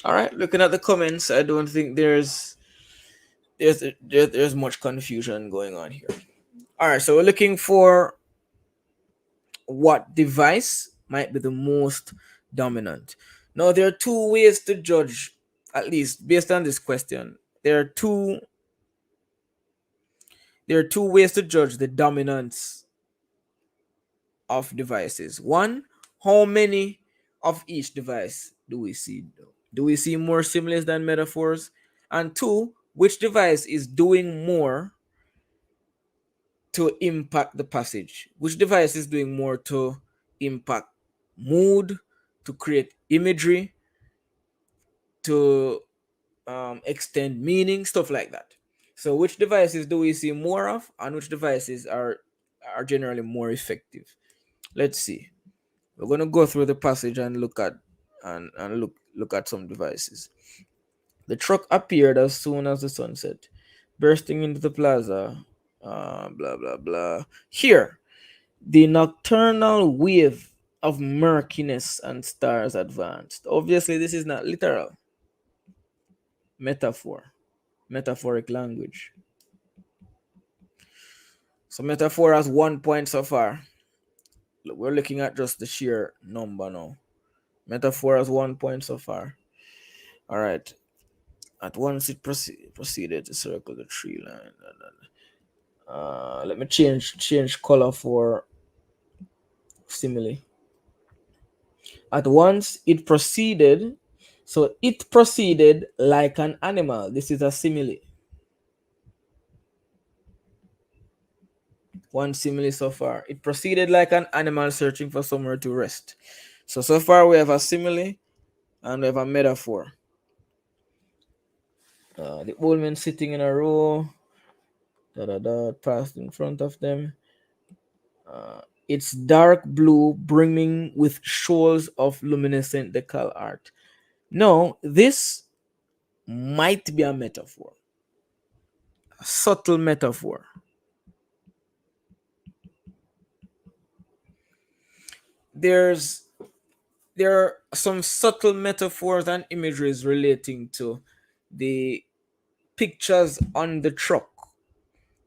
All right, looking at the comments, I don't think there's much confusion going on here. All right, so we're looking for what device might be the most dominant. Now, there are two ways to judge, at least based on this question. There are two ways to judge the dominance of devices. One, how many of each device do we see? Do we see more similes than metaphors? And two, which device is doing more to impact the passage? Which device is doing more to impact mood, to create imagery, to extend meaning, stuff like that? So, which devices do we see more of, and which devices are generally more effective? Let's see. We're going to go through the passage and look at some devices. The truck appeared as soon as the sun set, bursting into the plaza. Blah blah blah. Here, the nocturnal wave of murkiness and stars advanced. Obviously, this is not literal. Metaphor, metaphoric language. So metaphor has 1 point so far. We're looking at just the sheer number now. Metaphor has 1 point so far. All right. At once it proceeded to circle the tree line. Let me change color for simile. At once it proceeded. So it proceeded like an animal. This is a simile. One simile so far. It proceeded like an animal searching for somewhere to rest. So far we have a simile and we have a metaphor. The old men sitting in a row. Passed in front of them. It's dark blue, brimming with shoals of luminescent decal art. No, this might be a metaphor, a subtle metaphor. There are some subtle metaphors and imageries relating to the pictures on the truck.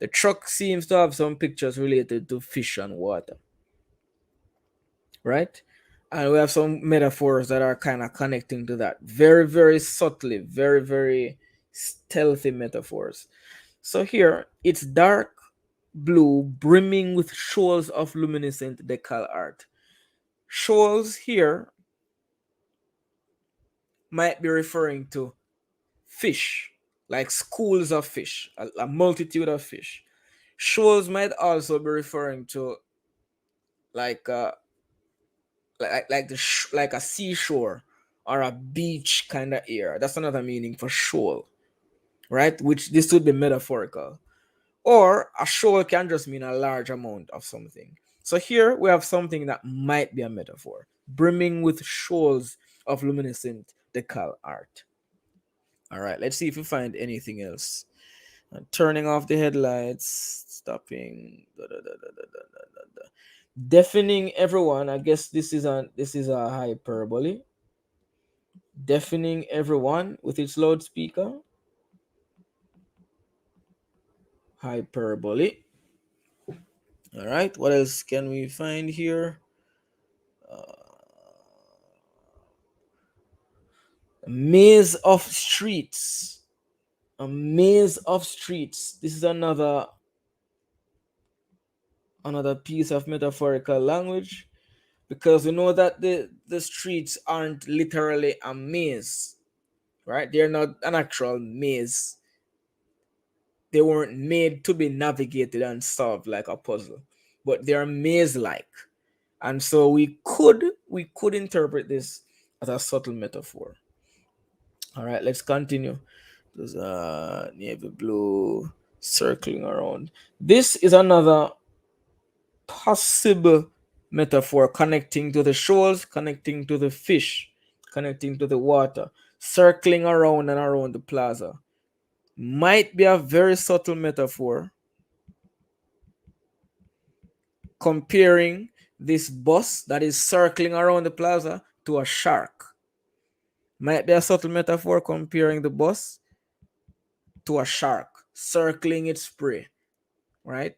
The truck seems to have some pictures related to fish and water, right? And we have some metaphors that are kind of connecting to that. Very, very subtly, very, very stealthy metaphors. So here, it's dark blue, brimming with shoals of luminescent decal art. Shoals here might be referring to fish, like schools of fish, a multitude of fish. Shoals might also be referring to like like a seashore or a beach kind of area. That's another meaning for shoal, right? Which this would be metaphorical. Or a shoal can just mean a large amount of something. So here we have something that might be a metaphor, brimming with shoals of luminescent decal art. All right, let's see if we find anything else. Turning off the headlights, stopping, deafening everyone. I guess this is a hyperbole. Deafening everyone with its loudspeaker. Hyperbole. All right, what else can we find here? A maze of streets. A maze of streets. This is another piece of metaphorical language, because we know that the streets aren't literally a maze, right? They're not an actual maze. They weren't made to be navigated and solved like a puzzle, but they're maze-like. And so we could interpret this as a subtle metaphor. All right, let's continue. There's navy blue circling around. This is another possible metaphor, connecting to the shoals, connecting to the fish, connecting to the water, circling around and around the plaza. Might be a very subtle metaphor, comparing this bus that is circling around the plaza to a shark. Might be a subtle metaphor, comparing the bus to a shark circling its prey, right?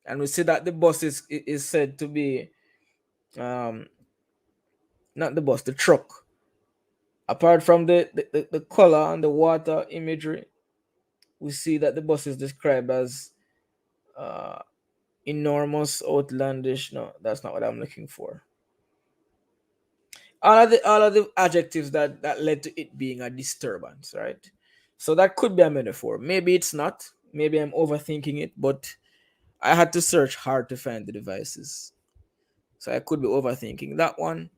And we see that the bus is said to be, um not the bus, the truck. Apart from the color and the water imagery, we see that the bus is described as uh enormous, outlandish. No, that's not what I'm looking for. All of the adjectives that led to it being a disturbance, right? So that could be a metaphor. Maybe it's not. Maybe I'm overthinking it, but I had to search hard to find the devices. So I could be overthinking that one.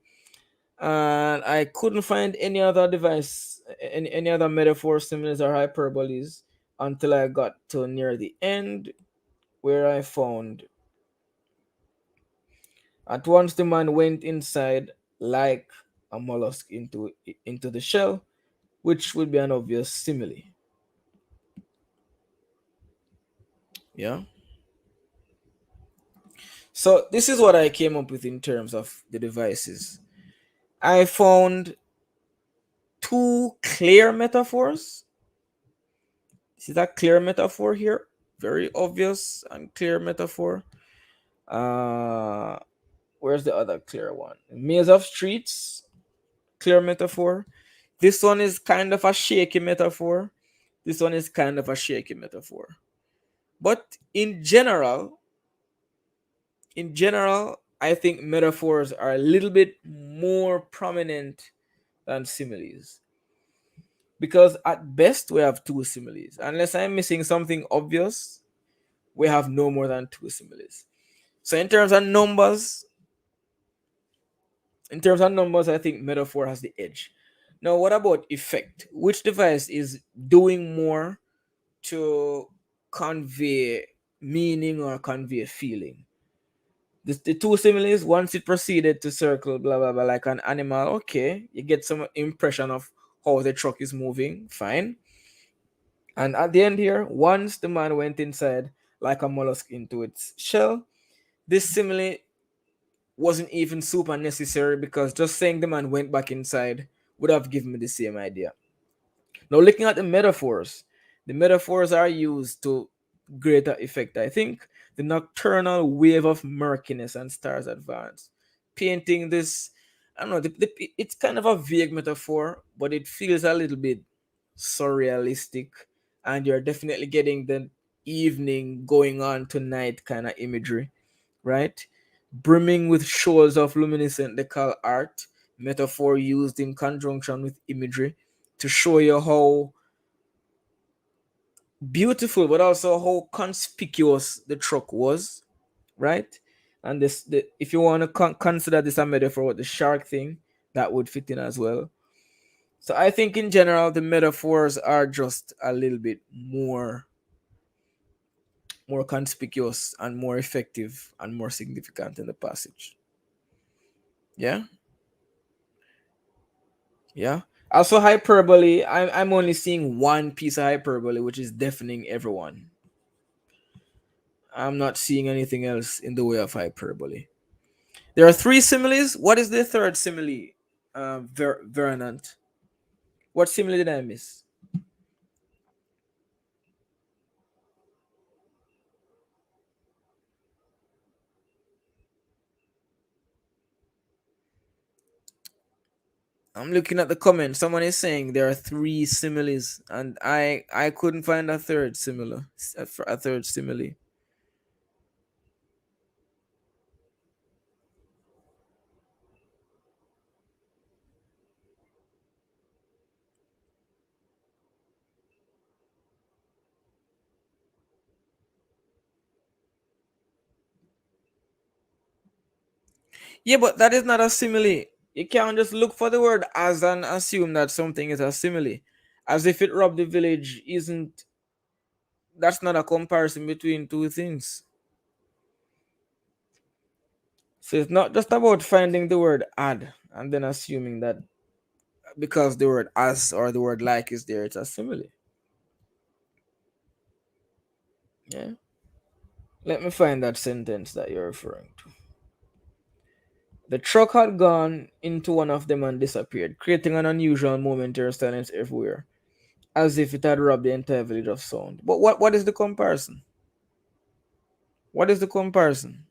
And I couldn't find any other device, any other metaphors, similes, or hyperboles until I got to near the end, where I found, at once the man went inside like a mollusk into the shell, which would be an obvious simile. Yeah. So this is what I came up with in terms of the devices. I found two clear metaphors. See that clear metaphor here? Very obvious and clear metaphor. Uh, where's the other clear one? Maze of streets, clear metaphor. This one is kind of a shaky metaphor. This one is kind of a shaky metaphor. But in general, I think metaphors are a little bit more prominent than similes. Because at best, we have two similes. Unless I'm missing something obvious, we have no more than two similes. So in terms of numbers, I think metaphor has the edge. Now, what about effect? Which device is doing more to convey meaning or convey feeling? The two similes, once it proceeded to circle, blah blah blah, like an animal, okay, you get some impression of how the truck is moving, fine. And at the end here, once the man went inside like a mollusk into its shell, this simile wasn't even super necessary, because just saying the man went back inside would have given me the same idea. Now, looking at the metaphors are used to greater effect. I think the nocturnal wave of murkiness and stars advance, painting this. I don't know. It's kind of a vague metaphor, but it feels a little bit surrealistic, and you're definitely getting the evening going on tonight kind of imagery, right? Brimming with shoals of luminescent decal art, metaphor used in conjunction with imagery to show you how beautiful but also how conspicuous the truck was, right? And if you want to consider this a metaphor with the shark thing, that would fit in as well. So I think in general the metaphors are just a little bit more conspicuous and more effective and more significant in the passage. Yeah. Yeah. Also, hyperbole. I'm only seeing one piece of hyperbole, which is deafening everyone. I'm not seeing anything else in the way of hyperbole. There are three similes. What is the third simile? Veranant. What simile did I miss? I'm looking at the comment. Someone is saying there are three similes, and I couldn't find a third similar, a third simile. Yeah, but that is not a simile. You can't just look for the word as and assume that something is a simile. As if it robbed the village isn't, that's not a comparison between two things. So it's not just about finding the word add and then assuming that because the word as or the word like is there, it's a simile. Yeah. Let me find that sentence that you're referring to. The truck had gone into one of them and disappeared, creating an unusual momentary silence everywhere, as if it had robbed the entire village of sound. But what is the comparison? What is the comparison?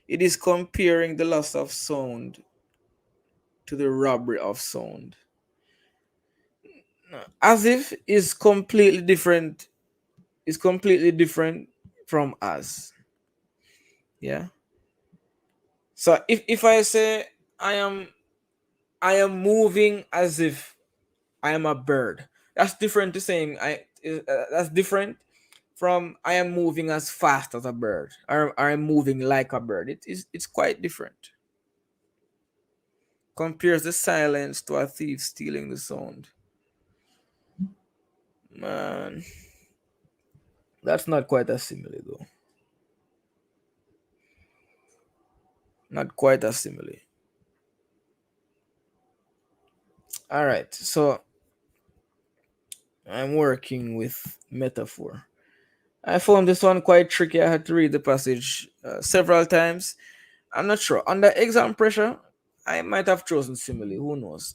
It is comparing the loss of sound to the robbery of sound. As if is completely different. Is completely different from as. Yeah. So if I say I am I am moving as if I am a bird, that's different to saying that's different from I am moving as fast as a bird, or I am moving like a bird. It's quite different. Compares the silence to a thief stealing the sound. Man, that's not quite as simile though. Not quite as simile. All right, so I'm working with metaphor. I found this one quite tricky. I had to read the passage several times. I'm not sure. Under exam pressure, I might have chosen simile. Who knows?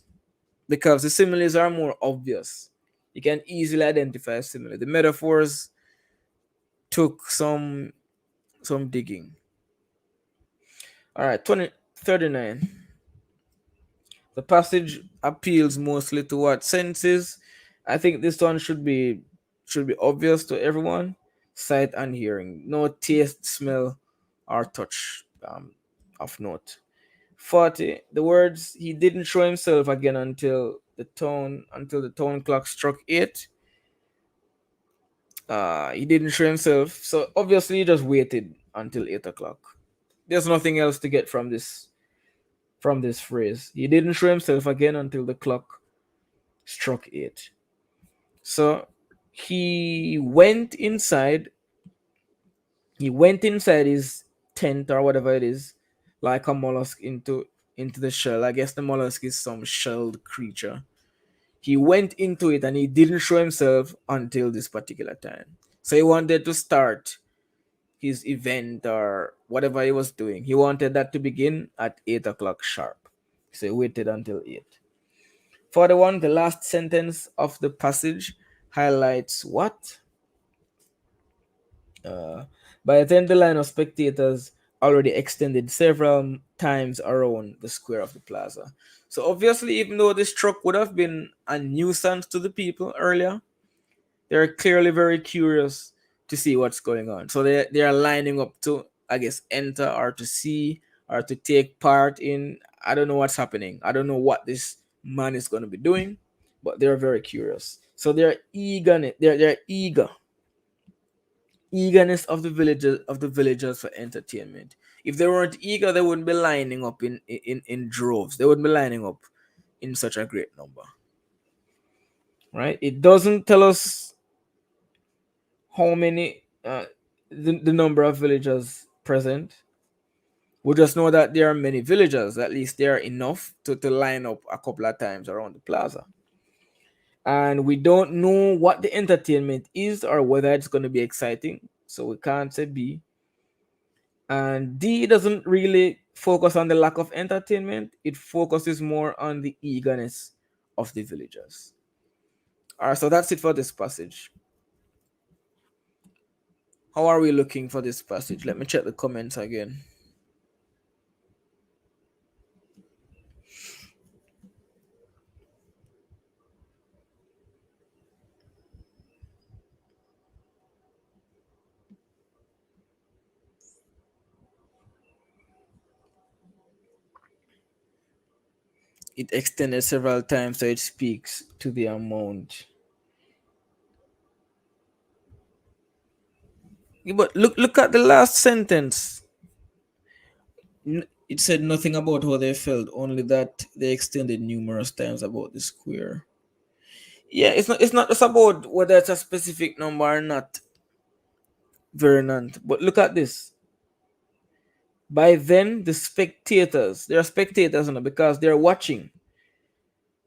Because the similes are more obvious. You can easily identify a simile. The metaphors took some digging. All right, 39. The passage appeals mostly to what senses. I think this one should be obvious to everyone. Sight and hearing. No taste, smell, or touch of note. 40. The words he didn't show himself again until the tone clock struck 8. He didn't show himself. So obviously he just waited until 8 o'clock. There's nothing else to get from this phrase. He didn't show himself again until the clock struck 8. So he went inside. He went inside his tent or whatever it is, like a mollusk into the shell. I guess the mollusk is some shelled creature. He went into it and he didn't show himself until this particular time. So he wanted to start his event or whatever he was doing. He wanted that to begin at 8 o'clock sharp. So he waited until 8. For the one, the last sentence of the passage highlights what? Uh, by then, the line of spectators already extended several times around the square of the plaza. So, obviously, even though this truck would have been a nuisance to the people earlier, they're clearly very curious to see what's going on. So, they are lining up to, I guess, enter or to see or to take part in. I don't know what's happening. I don't know what this man is going to be doing, but they're very curious. So, they're eager. They're eagerness of the villagers for entertainment. If they weren't eager, they wouldn't be lining up in droves. They wouldn't be lining up in such a great number. Right? It doesn't tell us how many the number of villagers present. We just know that there are many villagers. At least there are enough to line up a couple of times around the plaza. And we don't know what the entertainment is or whether it's going to be exciting. So we can't say B. And D doesn't really focus on the lack of entertainment, it focuses more on the eagerness of the villagers. All right, so that's it for this passage. How are we looking for this passage? Let me check the comments again. It extended several times, so it speaks to the amount. Yeah, but look at the last sentence. It said nothing about how they felt, only that they extended numerous times about the square. Yeah, it's not just about whether it's a specific number or not, Vernant. But look at this. By then, the spectators, they are spectators, because they're watching.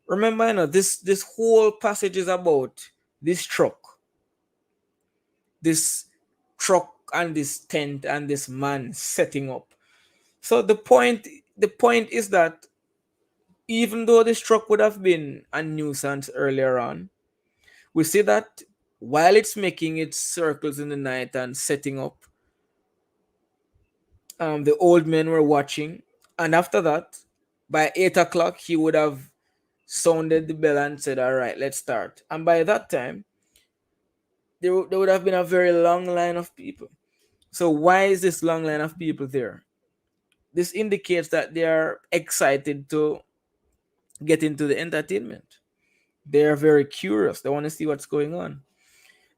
Remember, this whole passage is about this this truck and this tent and this man setting up. So the point is that even though this truck would have been a nuisance earlier on, we see that while it's making its circles in the night and setting up, the old men were watching, and after that, by 8 o'clock, he would have sounded the bell and said, "All right, let's start." And by that time, there would have been a very long line of people. So why is this long line of people there? This indicates that they are excited to get into the entertainment. They are very curious. They want to see what's going on,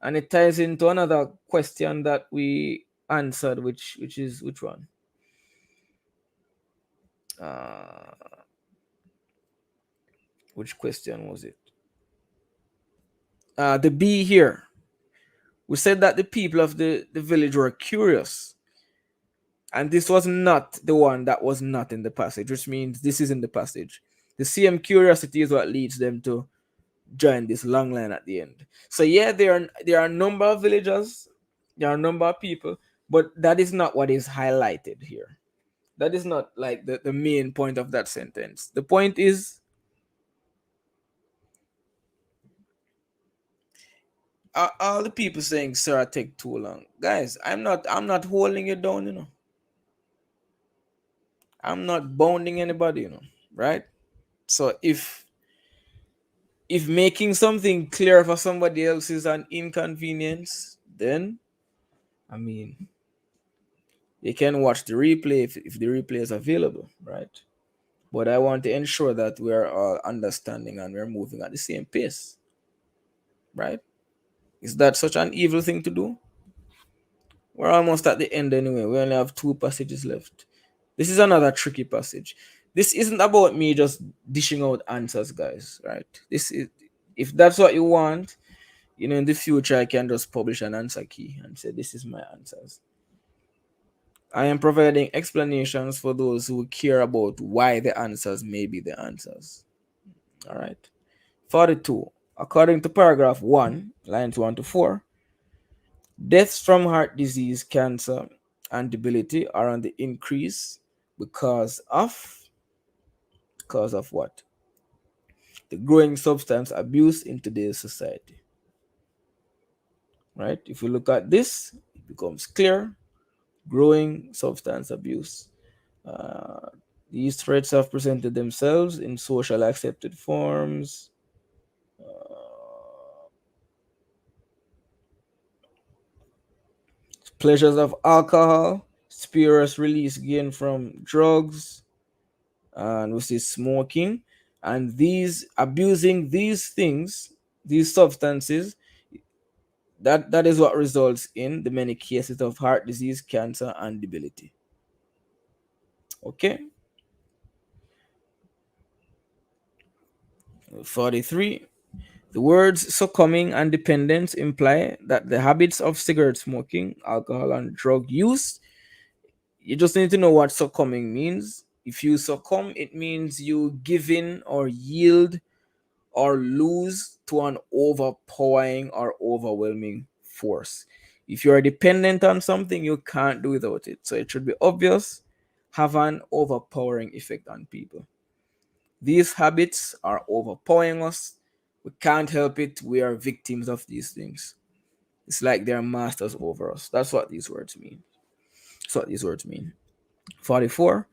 and it ties into another question that we answered, which is which one? Uh, which question was it? The B here. We said that the people of the village were curious, and this was not the one that was not in the passage, which means this is in the passage. The same curiosity is what leads them to join this long line at the end. So yeah, there are a number of villagers, there are a number of people, but that is not what is highlighted here. That is not like the main point of that sentence. The point is, all the people saying Sarah take too long. Guys, I'm not holding you down. I'm not bounding anybody. Right? So if making something clear for somebody else is an inconvenience, then I mean you can watch the replay if the replay is available, right? But I want to ensure that we are all understanding and we're moving at the same pace, right? Is that such an evil thing to do? We're almost at the end anyway. We only have two passages left. This is another tricky passage. This isn't about me just dishing out answers, guys, right? This is, if that's what you want, in the future I can just publish an answer key and say this is my answers. I am providing explanations for those who care about why the answers may be the answers. All right. 42. According to paragraph 1, lines 1 to 4, deaths from heart disease, cancer, and debility are on the increase because of what? The growing substance abuse in today's society. Right? If you look at this, it becomes clear. Growing substance abuse. Uh, these threats have presented themselves in social accepted forms. Pleasures of alcohol, spurious release gained from drugs, and we see smoking, and these abusing these things, these substances, that is what results in the many cases of heart disease, cancer, and debility. Okay. 43. The words succumbing and dependence imply that the habits of cigarette smoking, alcohol, and drug use, you just need to know what succumbing means. If you succumb, it means you give in or yield or lose to an overpowering or overwhelming force. If you are dependent on something, you can't do without it. So it should be obvious, have an overpowering effect on people. These habits are overpowering us. We can't help it. We are victims of these things. It's like they're masters over us. That's what these words mean. That's what these words mean. 44.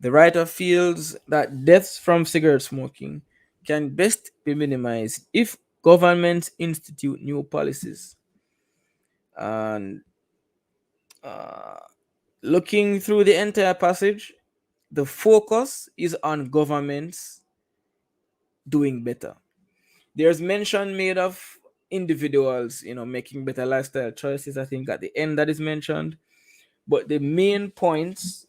The writer feels that deaths from cigarette smoking can best be minimized if governments institute new policies. And uh, looking through the entire passage, the focus is on governments doing better. There's mention made of individuals, making better lifestyle choices. I think at the end that is mentioned, but the main points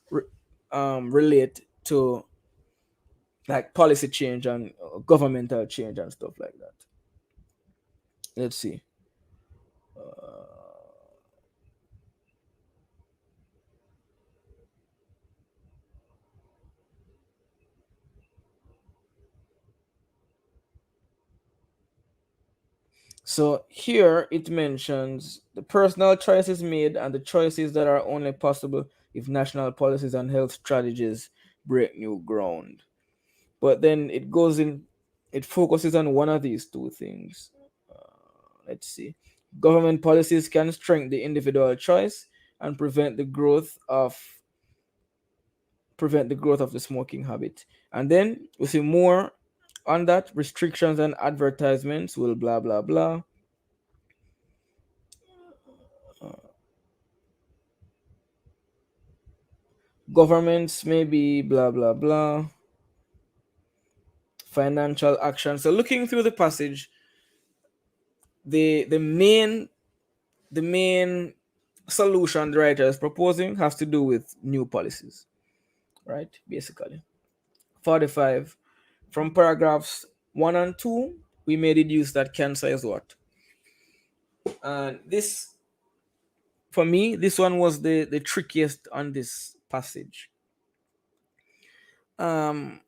relate to like policy change and governmental change and stuff like that. Let's see. So here it mentions the personal choices made and the choices that are only possible if national policies and health strategies break new ground. But then it goes in, it focuses on one of these two things. Let's see. Government policies can strengthen the individual choice and prevent the growth of the smoking habit. And then we see more on that. Restrictions and advertisements will blah blah blah. Governments maybe blah blah blah. Financial action. So looking through the passage, the main solution the writer is proposing has to do with new policies, right? Basically. 45. From paragraphs 1 and 2, we may deduce that cancer is what? And this, for me, this one was the trickiest on this passage. Um,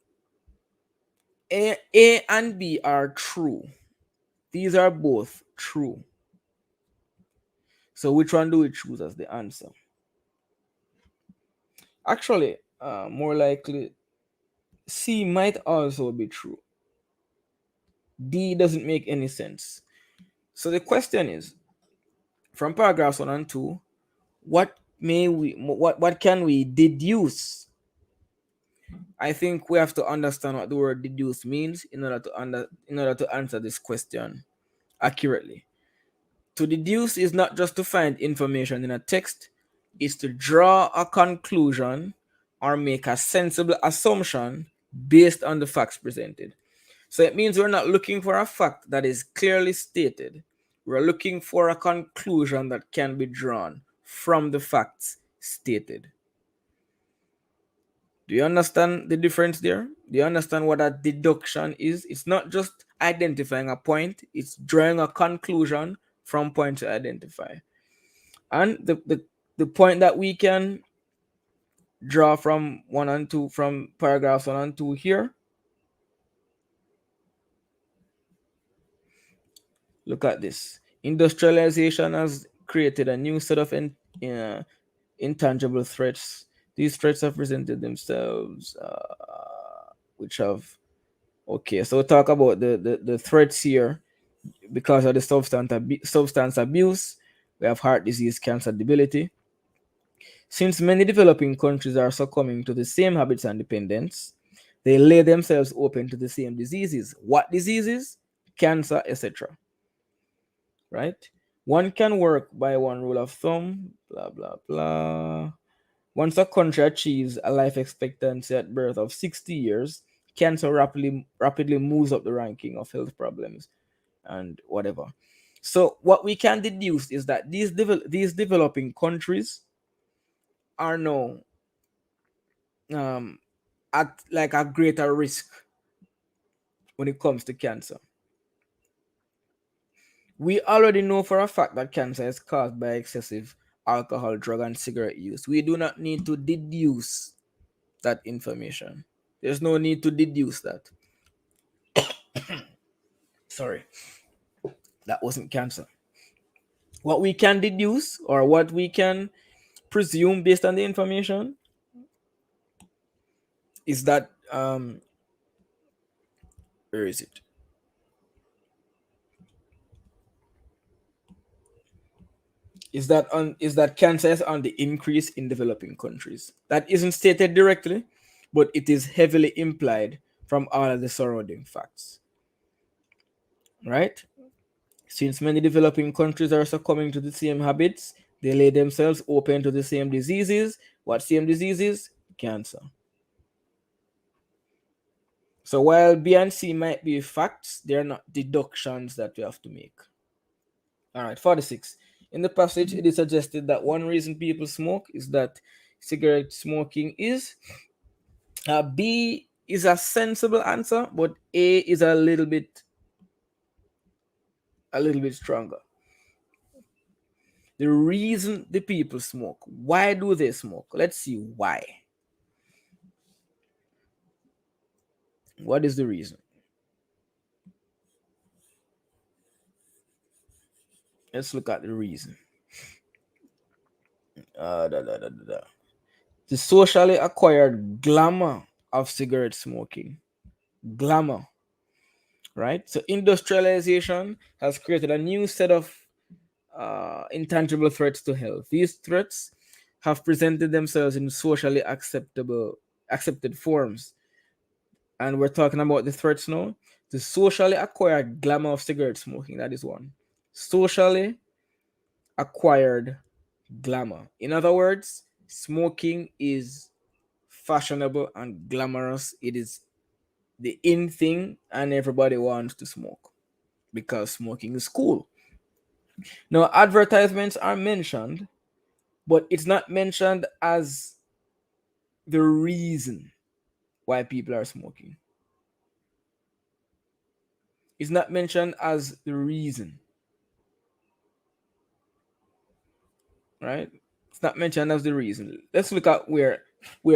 A and B are true. These are both true. So which one do we choose as the answer? Actually, more likely, C might also be true. D doesn't make any sense. So the question is, from paragraphs 1 and 2, what can we deduce? I think we have to understand what the word deduce means in order to answer this question accurately. To deduce is not just to find information in a text, it's to draw a conclusion or make a sensible assumption based on the facts presented. So it means we're not looking for a fact that is clearly stated. We're looking for a conclusion that can be drawn from the facts stated. Do you understand the difference there? Do you understand what a deduction is? It's not just identifying a point, it's drawing a conclusion from points to identify. And the point that we can draw from 1 and 2, from paragraphs 1 and 2 here, look at this. Industrialization has created a new set of intangible threats. These threats have presented themselves, which have, okay, so we'll talk about the threats here. Because of the substance abuse, we have heart disease, cancer, debility. Since many developing countries are succumbing to the same habits and dependence, they lay themselves open to the same diseases. What diseases? Cancer, etc. Right? One can work by one rule of thumb, blah, blah, blah. Once a country achieves a life expectancy at birth of 60 years, cancer rapidly moves up the ranking of health problems and whatever. So what we can deduce is that these developing countries are now at like a greater risk when it comes to cancer. We already know for a fact that cancer is caused by excessive alcohol, drug, and cigarette use. We do not need to deduce that information. There's no need to deduce that. Sorry, that wasn't cancer. What we can deduce, or what we can presume based on the information, is that where is it? Is that cancer is on the increase in developing countries. That isn't stated directly, but it is heavily implied from all of the surrounding facts. Right? Since many developing countries are succumbing to the same habits, they lay themselves open to the same diseases. What same diseases? Cancer. So while B and C might be facts, they're not deductions that we have to make. All right, 46. In the passage, it is suggested that one reason people smoke is that cigarette smoking is. B is a sensible answer, but A is a little bit stronger. The reason the people smoke. Why do they smoke? Let's see why. What is the reason? Let's look at the reason. Da, da, da, da, da. The socially acquired glamour of cigarette smoking. Glamour, right? So industrialization has created a new set of intangible threats to health. These threats have presented themselves in socially accepted forms. And we're talking about the threats now. The socially acquired glamour of cigarette smoking. That is one. Socially acquired glamour. In other words, smoking is fashionable and glamorous. It is the in thing, and everybody wants to smoke because smoking is cool. Now, advertisements are mentioned, but it's not mentioned as the reason why people are smoking. It's not mentioned as the reason, right? It's not mentioned as the reason. Let's look at where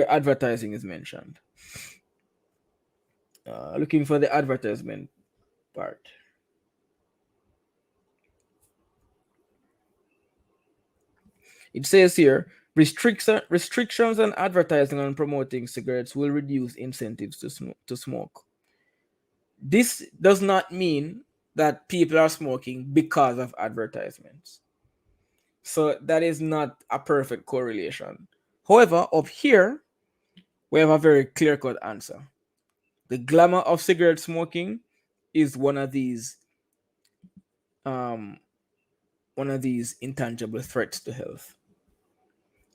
advertising is mentioned. Looking for the advertisement part. It says here, restrictions on advertising and promoting cigarettes will reduce incentives to smoke. This does not mean that people are smoking because of advertisements. So that is not a perfect correlation. However, up here, we have a very clear-cut answer. The glamour of cigarette smoking is um, one of these intangible threats to health.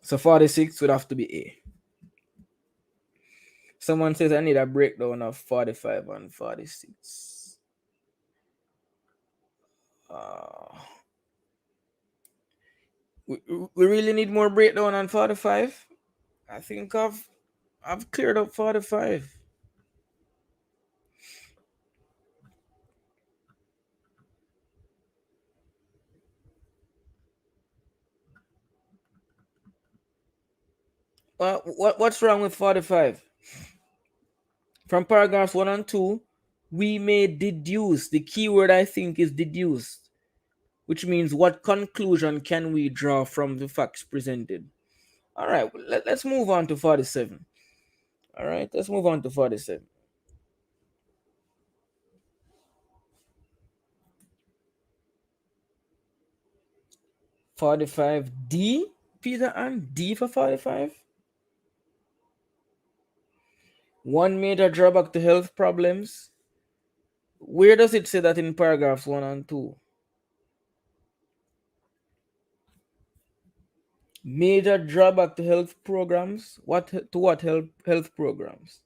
So 46 would have to be A. Someone says I need a breakdown of 45 and 46. Uh, we really need more breakdown on 45. I think I've cleared up 45. What's wrong with 45? From paragraphs 1 and 2, we may deduce. The keyword I think is deduced, which means what conclusion can we draw from the facts presented. All right, let's move on to 47. All right, let's move on to 47. 45D, Peter, and D for 45. One major drawback to health problems. Where does it say that in paragraphs 1 and 2? Major drawback to health programs. What health programs?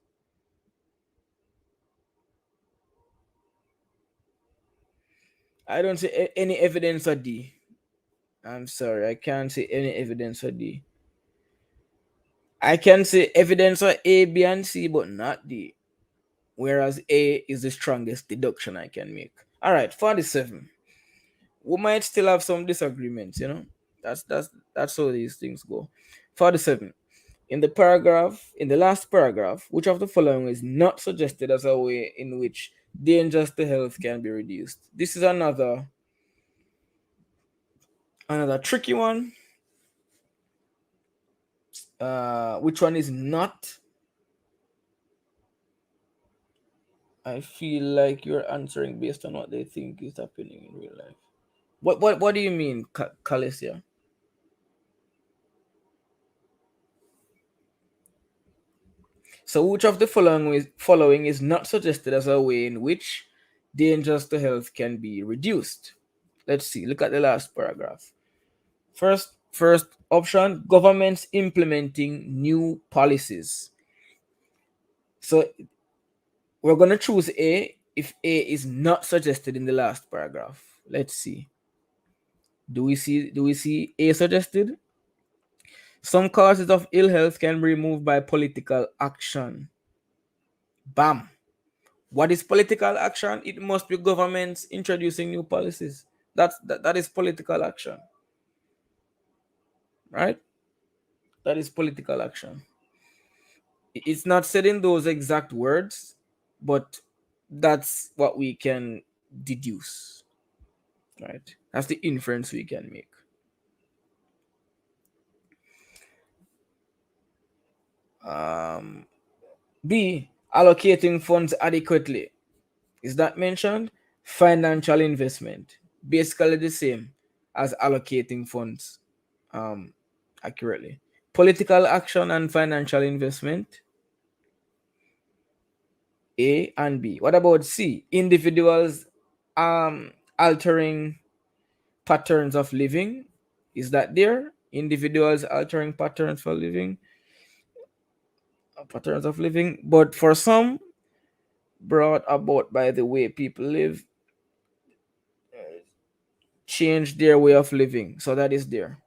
I don't see any evidence of D. I'm sorry, I can't see any evidence of D. I can see evidence of A, B, and C, but not D. Whereas A is the strongest deduction I can make. All right, 47. We might still have some disagreements, That's how these things go. 47. In the last paragraph, which of the following is not suggested as a way in which dangers to health can be reduced? This is another tricky one. Which one is not? I feel like you're answering based on what they think is happening in real life. What do you mean, Calicia? So which of the following is not suggested as a way in which dangers to health can be reduced? Let's see. Look at the last paragraph. First option, governments implementing new policies. So we're going to choose A if A is not suggested in the last paragraph. Let's see. Do we see A suggested? Some causes of ill health can be removed by political action. Bam. What is political action? It must be governments introducing new policies. That is political action, right? That is political action. It's not said in those exact words, but that's what we can deduce, right? That's the inference we can make. B, allocating funds adequately. Is that mentioned? Financial investment. Basically the same as allocating funds um, accurately. Political action and financial investment. A and B. What about C? Individuals altering patterns of living. Is that there? Individuals altering patterns for living, patterns of living. But for some, brought about by the way people live, change their way of living. So that is there.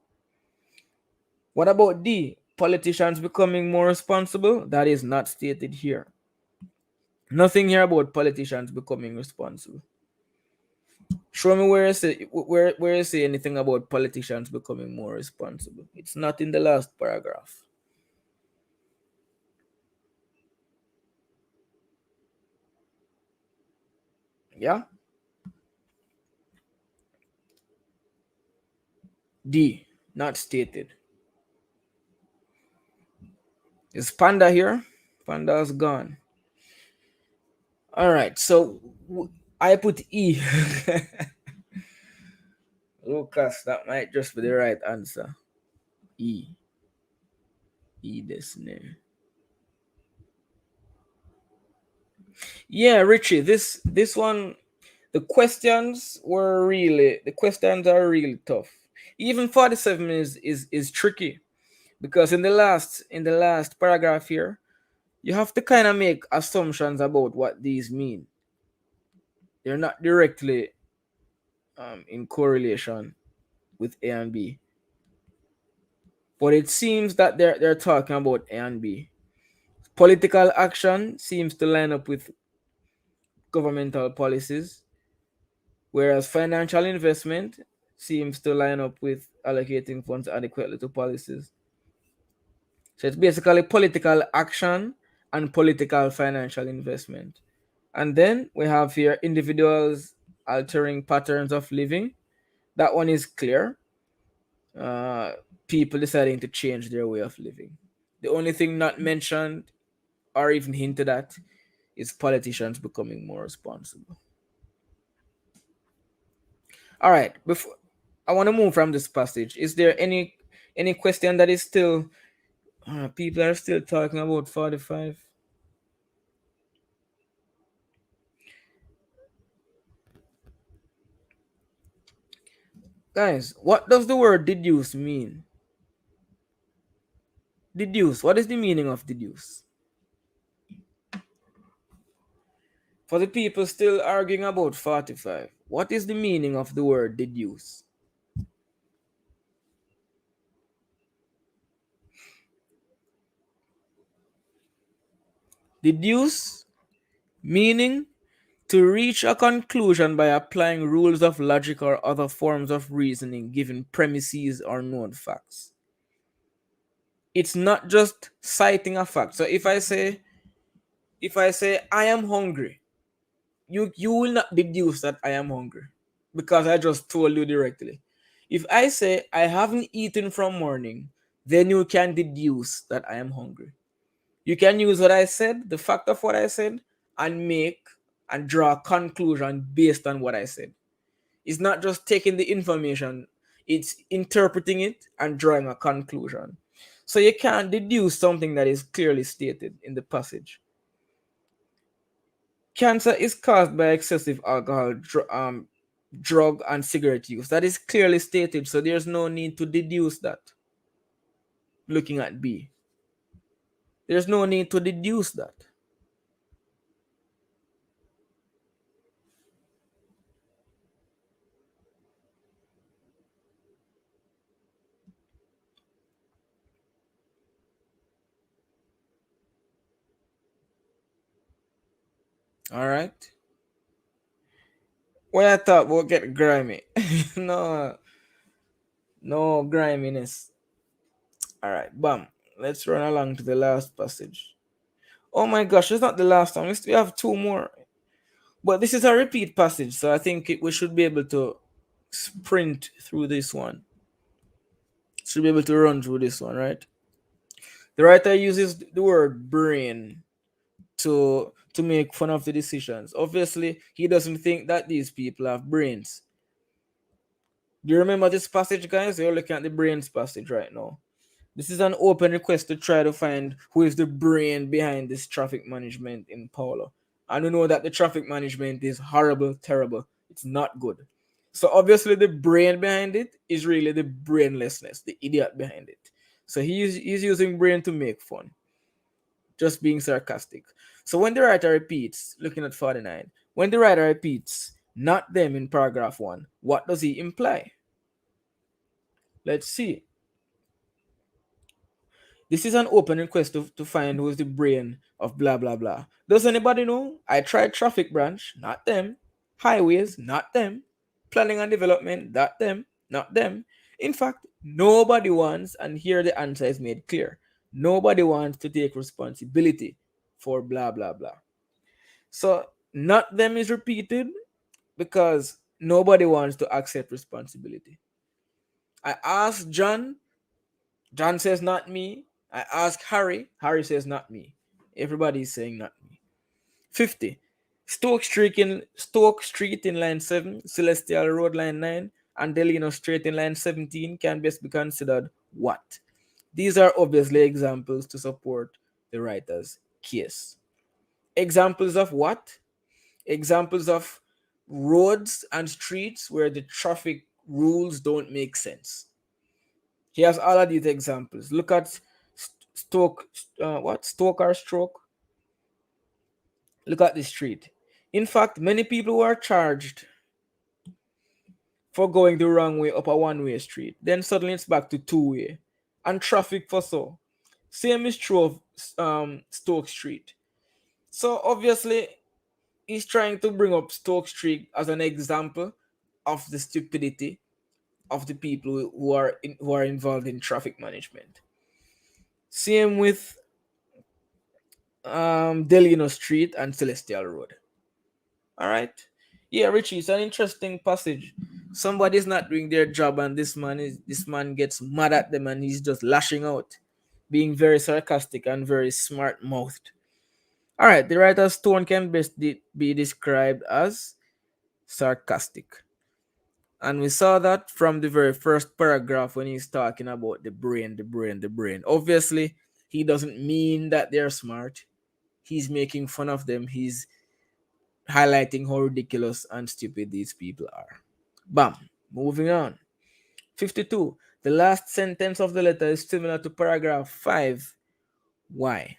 What about D? Politicians becoming more responsible? That is not stated here. Nothing here about politicians becoming responsible. Show me where you say anything about politicians becoming more responsible. It's not in the last paragraph. Yeah? D, not stated. Is Panda here? Panda's gone. All right, so I put E. Lucas, that might just be the right answer. E. E this name. Yeah, Richie, this one, the questions are really tough. Even 47 is tricky because in the last paragraph here, you have to kind of make assumptions about what these mean. They're not directly in correlation with A and B, but it seems that they're talking about A and B. Political action seems to line up with governmental policies, whereas financial investment seems to line up with allocating funds adequately to policies. So it's basically political action and political financial investment. And then we have here individuals altering patterns of living. That one is clear. Uh, People deciding to change their way of living. The only thing not mentioned or even hinted at is politicians becoming more responsible. All right, before I want to move from this passage, is there any question that is still people are still talking about 45? Guys, what does the word deduce mean? Deduce. What is the meaning of deduce? For the people still arguing about 45, what is the meaning of the word deduce? Deduce, meaning to reach a conclusion by applying rules of logic or other forms of reasoning given premises or known facts. It's not just citing a fact. So if I say I am hungry, you will not deduce that I am hungry because I just told you directly. If I say I haven't eaten from morning, then you can deduce that I am hungry. You can use what I said, the fact of what I said, and make and draw a conclusion based on what I said. It's not just taking the information, it's interpreting it and drawing a conclusion. So you can't deduce something that is clearly stated in the passage. Cancer is caused by excessive alcohol, drug, and cigarette use. That is clearly stated, so there's no need to deduce that. Looking at B, there's no need to deduce that. All right. When I thought we'll get grimy. No, no griminess. All right, bam. Let's run along to the last passage. Oh my gosh, it's not the last one. We have two more. But this is a repeat passage, so I think we should be able to sprint through this one. Should be able to run through this one, right? The writer uses the word brain to make fun of the decisions. Obviously, he doesn't think that these people have brains. Do you remember this passage, guys? You're looking at the brains passage right now. This is an open request to try to find who is the brain behind this traffic management in Paulo. And we know that the traffic management is horrible, terrible. It's not good. So obviously the brain behind it is really the brainlessness, the idiot behind it. So he's using brain to make fun, just being sarcastic. So when the writer repeats, looking at 49, when the writer repeats, not them in paragraph 1, what does he imply? Let's see. This is an open request to find who's the brain of blah blah blah. Does anybody know? I tried traffic branch, not them. Highways, not them. Planning and development, not them, not them. In fact, nobody wants, and here the answer is made clear. Nobody wants to take responsibility for blah blah blah. So not them is repeated because nobody wants to accept responsibility. I asked John, John says not me. I ask Harry, Harry says not me. Everybody is saying not me. 50. Stoke Street in line 7, Celestial Road line 9, and Delino Street in line 17 can best be considered what? These are obviously examples to support the writer's case. Examples of what? Examples of roads and streets where the traffic rules don't make sense. He has all of these examples. Look at Stoke or Stroke. Look at the street. In fact, many people were charged for going the wrong way up a one-way street. Then suddenly it's back to two-way. And traffic for so. Same is true of Stoke Street. So obviously, he's trying to bring up Stoke Street as an example of the stupidity of the people who are involved in traffic management. Same with Delino Street and Celestial Road. All right. Yeah, Richie, it's an interesting passage. Somebody's not doing their job, and this man gets mad at them, and he's just lashing out, being very sarcastic and very smart mouthed. All right, the writer's tone can best be described as sarcastic, and we saw that from the very first paragraph when he's talking about the brain, the brain, the brain. Obviously, he doesn't mean that they're smart. He's making fun of them. He's highlighting how ridiculous and stupid these people are. Bam. Moving on. 52. The last sentence of the letter is similar to paragraph 5. Why?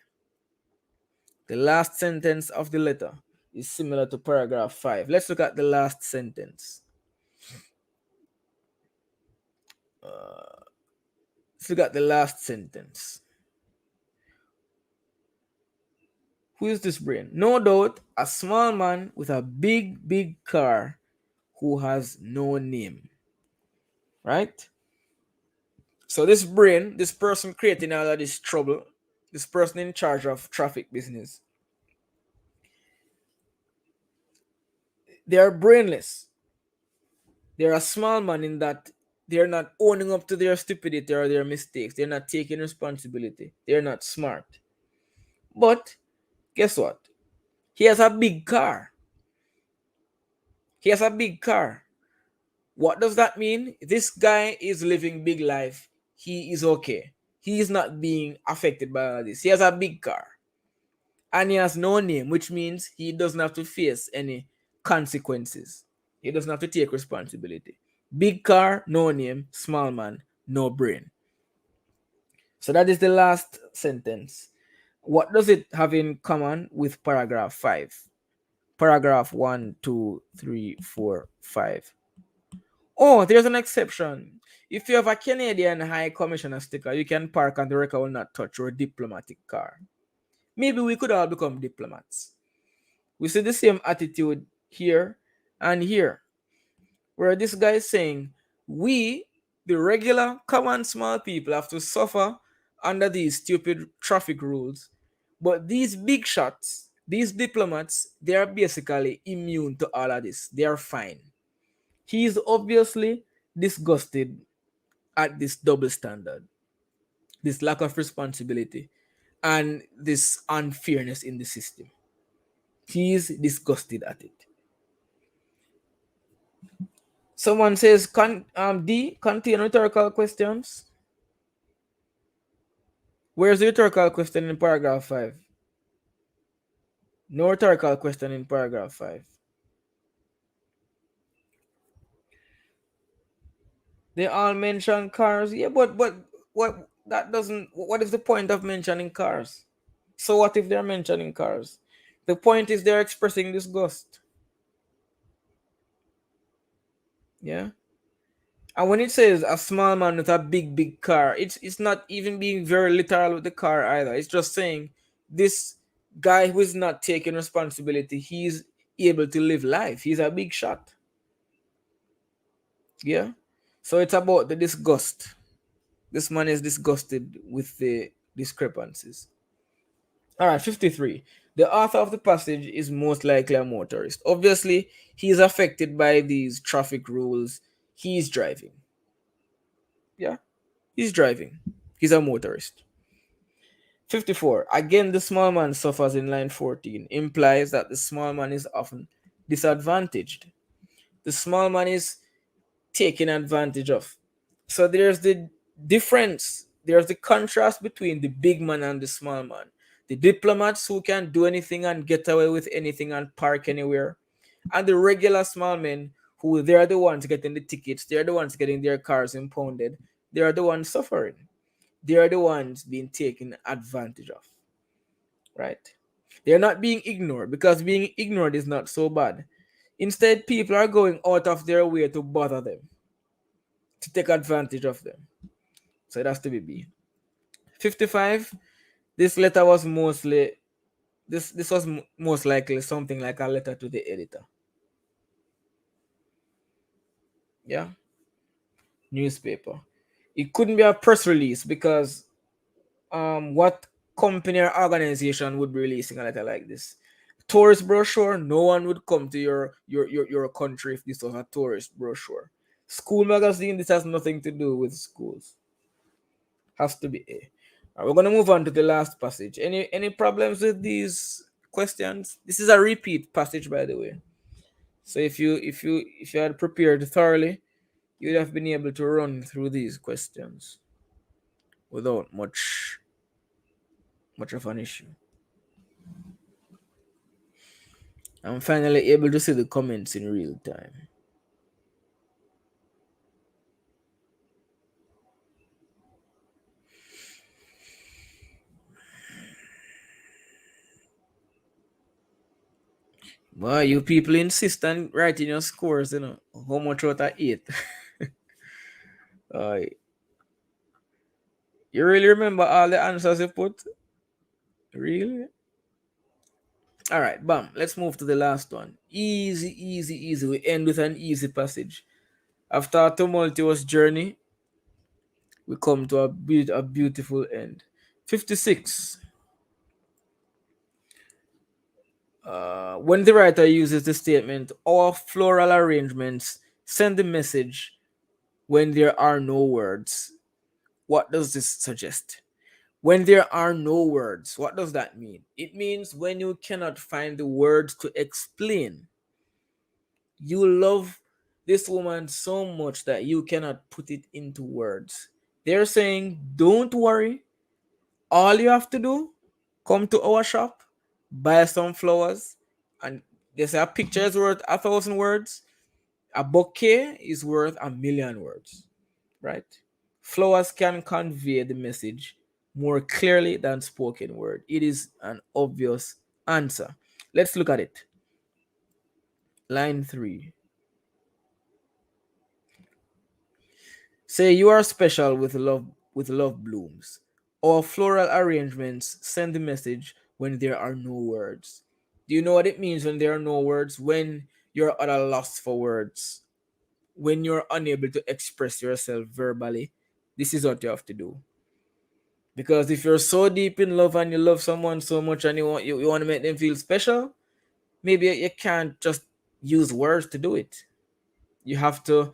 The last sentence of the letter is similar to paragraph 5. Let's look at the last sentence. Let's look at the last sentence. Who is this brain? No doubt, a small man with a big, big car who has no name. Right? So this brain, this person creating all of this trouble, this person in charge of traffic business, they are brainless. They're a small man in that they're not owning up to their stupidity or their mistakes. They're not taking responsibility. They're not smart. But guess what? He has a big car. He has a big car. What does that mean? This guy is living big life. He is okay. He is not being affected by all this. He has a big car. And he has no name, which means he doesn't have to face any consequences. He doesn't have to take responsibility. Big car, no name. Small man, no brain. So that is the last sentence. What does it have in common with paragraph 5? Paragraph 1, 2, 3, 4, 5. Oh, there's an exception. If you have a Canadian High Commissioner sticker, you can park and the record will not touch your diplomatic car. Maybe we could all become diplomats. We see the same attitude here and here, where this guy is saying, we, the regular, common, small people, have to suffer under these stupid traffic rules. But these big shots, these diplomats, they are basically immune to all of this. They are fine. He is obviously disgusted at this double standard, this lack of responsibility, and this unfairness in the system. He is disgusted at it. Someone says, D, contain rhetorical questions. Where's the rhetorical question in paragraph 5? No rhetorical question in paragraph 5. They all mention cars. Yeah, but what that doesn't what is the point of mentioning cars? So what if they're mentioning cars? The point is they're expressing disgust. Yeah. And when it says a small man with a big car, it's not even being very literal with the car either. It's just saying this guy who is not taking responsibility, he's able to live life. He's a big shot. Yeah. So it's about the disgust. This man is disgusted with the discrepancies. All right, 53. The author of the passage is most likely a motorist. Obviously, he is affected by these traffic rules. He's driving. Yeah, he's driving. He's a motorist. 54. Again, the small man suffers in line 14, implies that the small man is often disadvantaged. The small man is taken advantage of. So there's the difference, there's the contrast between the big man and the small man. The diplomats who can do anything and get away with anything and park anywhere, and the regular small men who they're the ones getting the tickets, they're the ones getting their cars impounded, they are the ones suffering, they are the ones being taken advantage of, right? They're not being ignored because being ignored is not so bad. Instead, people are going out of their way to bother them, to take advantage of them. So it has to be B. 55. This letter was mostly this was most likely something like a letter to the editor. Yeah, newspaper. It couldn't be a press release because what company or organization would be releasing a letter like this? Tourist brochure? No one would come to your country if this was a tourist brochure. School magazine? This has nothing to do with schools. Has to be A. We're gonna move on to the last passage. Any problems with these questions? This is a repeat passage, by the way. So if you had prepared thoroughly, you'd have been able to run through these questions without much of an issue. I'm finally able to see the comments in real time. Well, you people insist on writing your scores, how much out of 8. uh, you really remember all the answers you put? Really? All right, bam. Let's move to the last one. Easy, easy, easy. We end with an easy passage. After a tumultuous journey, we come to a beautiful end. 56. When the writer uses the statement, our floral arrangements send the message when there are no words. What does this suggest? When there are no words, what does that mean? It means when you cannot find the words to explain. You love this woman so much that you cannot put it into words. They're saying, don't worry. All you have to do, come to our shop, buy some flowers, and they say a picture is worth 1,000 words. A bouquet is worth 1,000,000 words, right? Flowers can convey the message more clearly than spoken word. It is an obvious answer. Let's look at it. Line 3. Say you are special with love blooms. Our floral arrangements send the message when there are no words. Do you know what it means when there are no words? When you're at a loss for words, when you're unable to express yourself verbally, this is what you have to do. Because if you're so deep in love and you love someone so much and you want to make them feel special, maybe you can't just use words to do it. You have to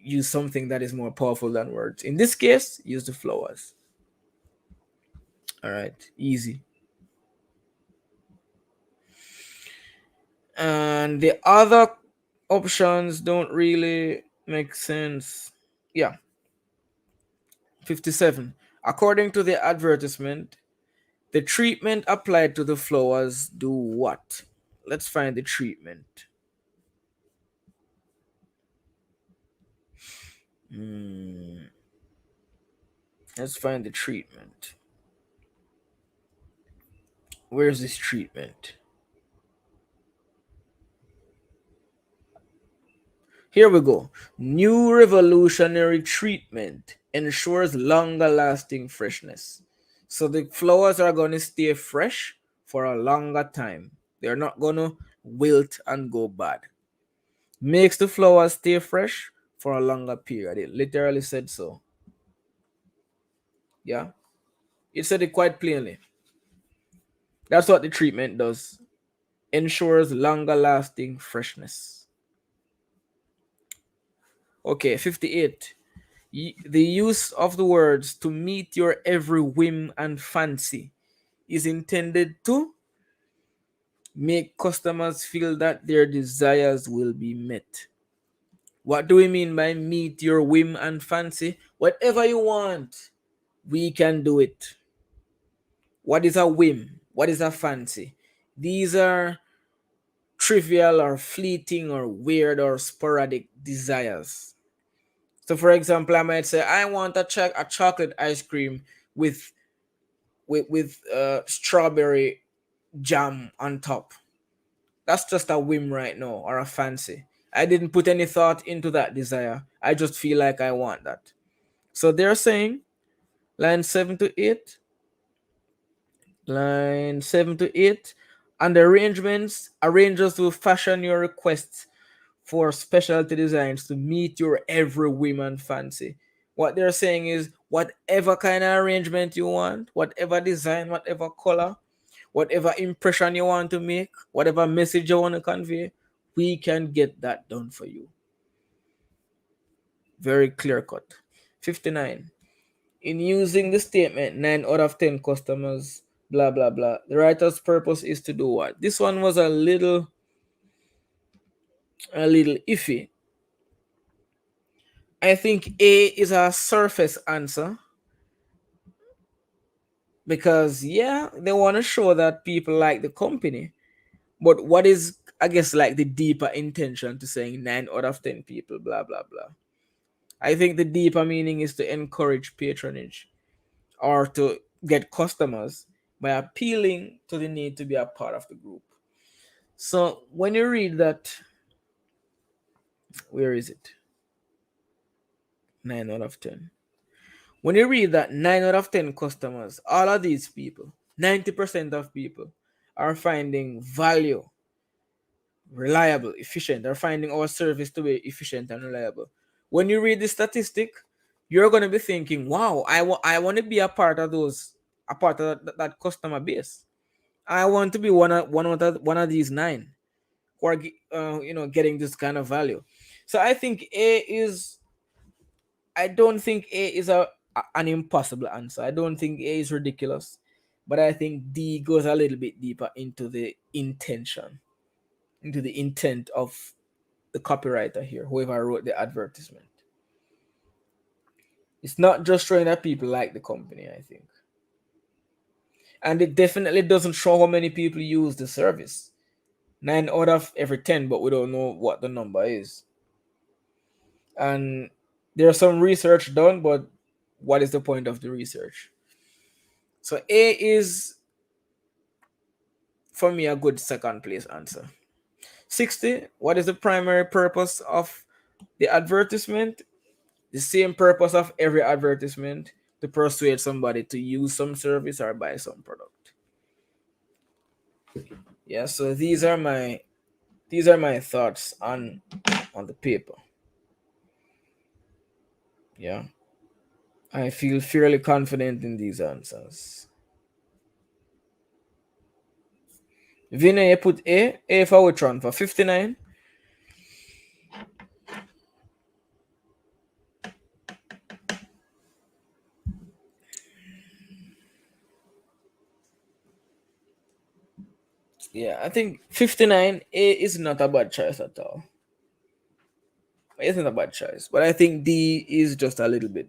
use something that is more powerful than words. In this case, use the flowers. All right, easy. And the other options don't really make sense. Yeah, 57. According to the advertisement, the treatment applied to the flowers do what? Let's find the treatment. Hmm. Let's find the treatment. Where's this treatment? Here we go. New revolutionary treatment ensures longer lasting freshness. So the flowers are going to stay fresh for a longer time. They're not going to wilt and go bad. Makes the flowers stay fresh for a longer period. It literally said so. Yeah. It said it quite plainly. That's what the treatment does. Ensures longer lasting freshness. Okay, 58. The use of the words to meet your every whim and fancy is intended to make customers feel that their desires will be met. What do we mean by meet your whim and fancy? Whatever you want, we can do it. What is a whim? What is a fancy? These are trivial or fleeting or weird or sporadic desires. So, for example, I might say, I want a chocolate ice cream with strawberry jam on top. That's just a whim right now or a fancy. I didn't put any thought into that desire. I just feel like I want that. So they're saying line 7 to 8, line 7 to 8, and the arrangers will fashion your requests for specialty designs to meet your every whim and fancy. What they're saying is whatever kind of arrangement you want, whatever design, whatever color, whatever impression you want to make, whatever message you want to convey, we can get that done for you. Very clear cut. 59. In using the statement 9 out of 10 customers, blah blah blah, the writer's purpose is to do what? This one was a little iffy. I think A is a surface answer because yeah, they want to show that people like the company. But what is, I guess, like the deeper intention to saying 9 out of 10 people, blah blah blah? I think the deeper meaning is to encourage patronage or to get customers by appealing to the need to be a part of the group. So when you read that, where is it? 9 out of 10. When you read that 9 out of 10 customers, all of these people, 90% of people, are finding value, reliable, efficient, are finding our service to be efficient and reliable. When you read the statistic, you're going to be thinking, wow, I want to be a part of that customer base. I want to be one of these 9 who are getting this kind of value. So I don't think A is an impossible answer. I don't think A is ridiculous, but I think D goes a little bit deeper into the intention, into the intent of the copywriter here, whoever wrote the advertisement. It's not just showing that people like the company, I think. And it definitely doesn't show how many people use the service. 9 out of every 10, but we don't know what the number is. And there's some research done, but what is the point of the research? So A is, for me, a good second place answer. 60, what is the primary purpose of the advertisement? The same purpose of every advertisement, to persuade somebody to use some service or buy some product. Yeah, so these are my thoughts on the paper. Yeah, I feel fairly confident in these answers. Vinay, you put A for which one? For 59? Yeah, I think 59 A is not a bad choice at all. It's not a bad choice, but I think D is just a little bit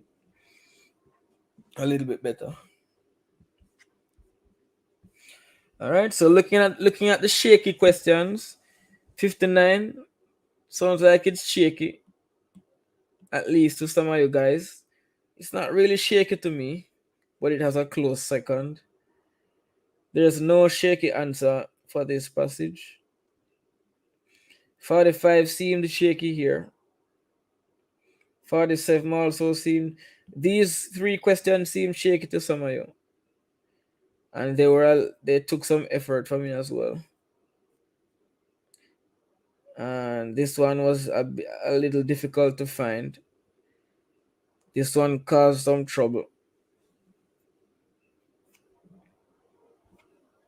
better. All right, so looking at the shaky questions, 59 sounds like it's shaky, at least to some of you guys. It's not really shaky to me, but it has a close second. There's no shaky answer for this passage. 45 seemed shaky here. 47 also seemed. These three questions seem shaky to some of you, and they took some effort from me as well. And this one was a little difficult to find. This one caused some trouble.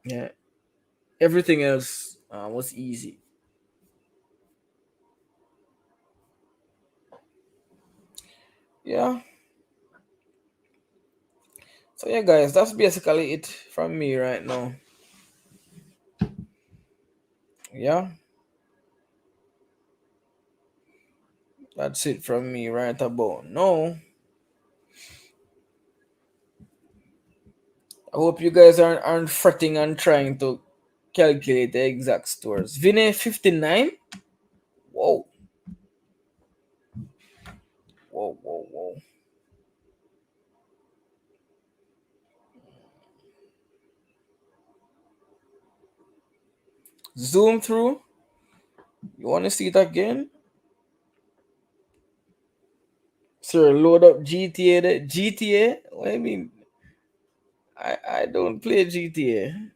Yeah, everything else was easy. Yeah. So yeah, guys, that's basically it from me right now. Yeah, that's it from me right about now. I hope you guys aren't fretting and trying to calculate the exact scores. Vinay 59. Whoa, whoa, whoa, whoa. Zoom through. You want to see it again? Sir, load up GTA. GTA? What do you mean? I don't play GTA.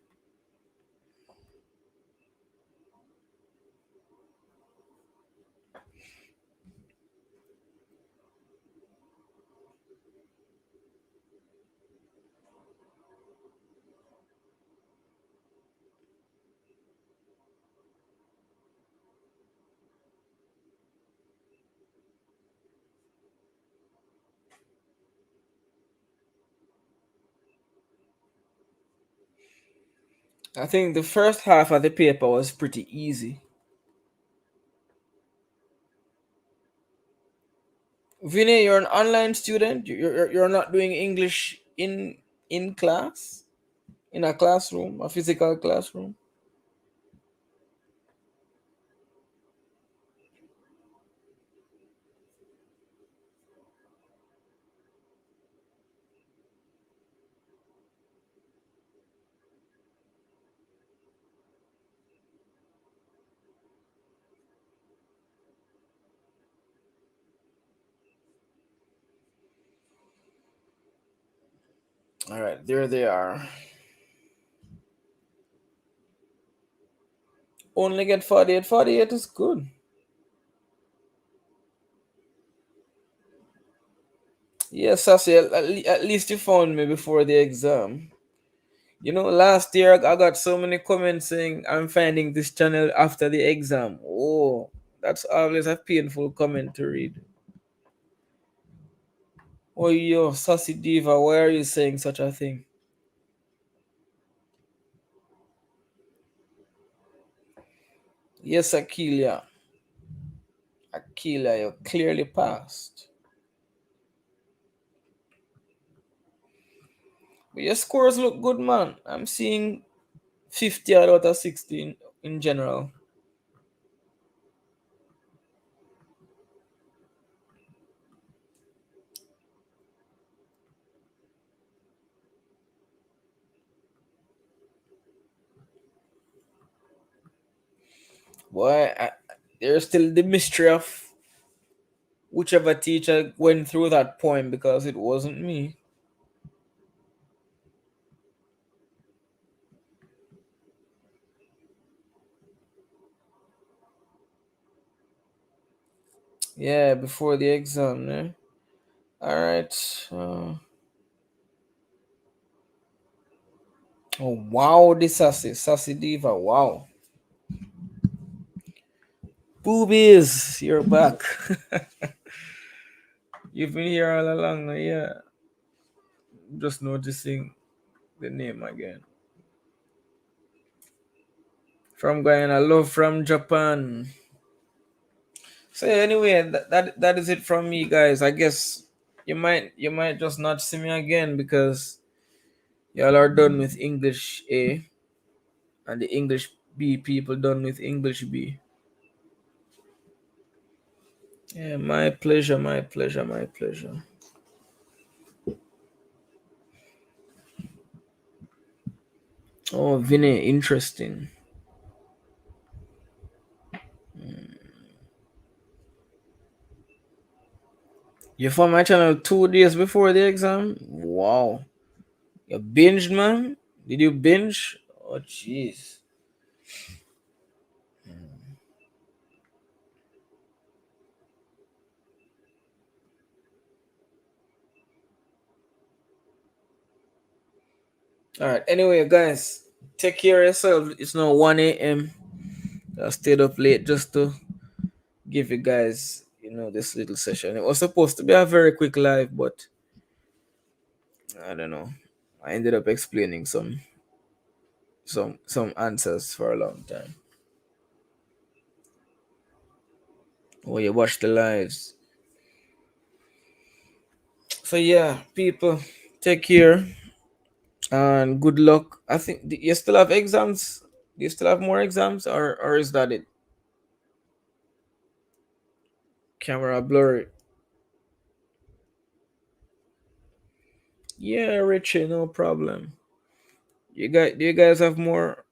I think the first half of the paper was pretty easy. Vinay, you're an online student. You're not doing English in class, in a classroom, a physical classroom. All right, there they are. Only get 48. 48 is good. Yes, Sassy, at least you found me before the exam. Last year I got so many comments saying I'm finding this channel after the exam. Oh, that's always a painful comment to read. Oh, yo, Sassy Diva, why are you saying such a thing? Yes, Akilia. Akilia, you clearly passed. But your scores look good, man. I'm seeing 50 out of 16 in general. Boy, there's still the mystery of whichever teacher went through that poem because it wasn't me. Yeah, before the exam, eh? All right. Oh wow, this sassy diva. Wow, boobies, you're back. You've been here all along. Yeah, just noticing the name again. From Guyana, love from Japan. So anyway, that is it from me, guys. I guess you might just not see me again because y'all are done with English A, and the English B people done with English B. Yeah, my pleasure, my pleasure, my pleasure. Oh, Vinny, interesting. You found my channel 2 days before the exam? Wow. You binged, man? Did you binge? Oh, jeez. All right. Anyway, guys, take care of yourself. It's now 1 a.m. I stayed up late just to give you guys, this little session. It was supposed to be a very quick live, but I don't know. I ended up explaining some answers for a long time. Oh, you watch the lives. So yeah, people, take care and good luck. I think you still have exams. Do you still have more exams, or is that it? Camera blurry. Yeah, Richie, no problem. Do you guys have more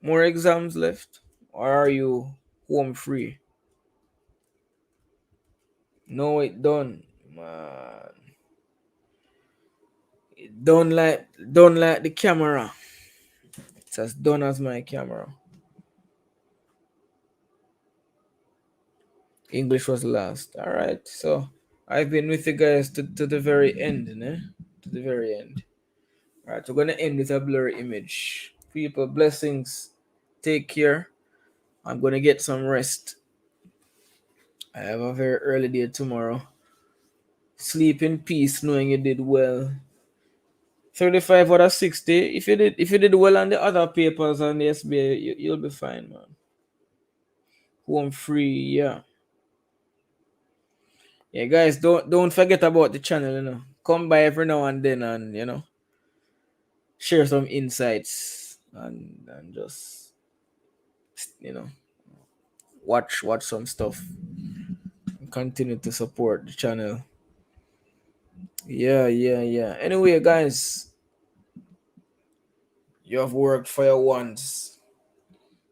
exams left, or are you home free? No, it done, man. It don't like the camera. It's as done as my camera. English was last. All right, so I've been with you guys to the very end, né? To the very end. All right, we're gonna end with a blurry image. People, blessings. Take care. I'm gonna get some rest. I have a very early day tomorrow. Sleep in peace, knowing you did well. 35 out of 60. If you did well on the other papers on the SBA, you'll be fine, man. Home free, yeah. Yeah, guys, don't forget about the channel. Come by every now and then, and share some insights, and just you know watch some stuff. Continue to support the channel. Yeah, yeah, yeah. Anyway, guys, you have worked for your once,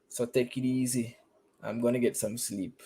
so take it easy. I'm gonna get some sleep.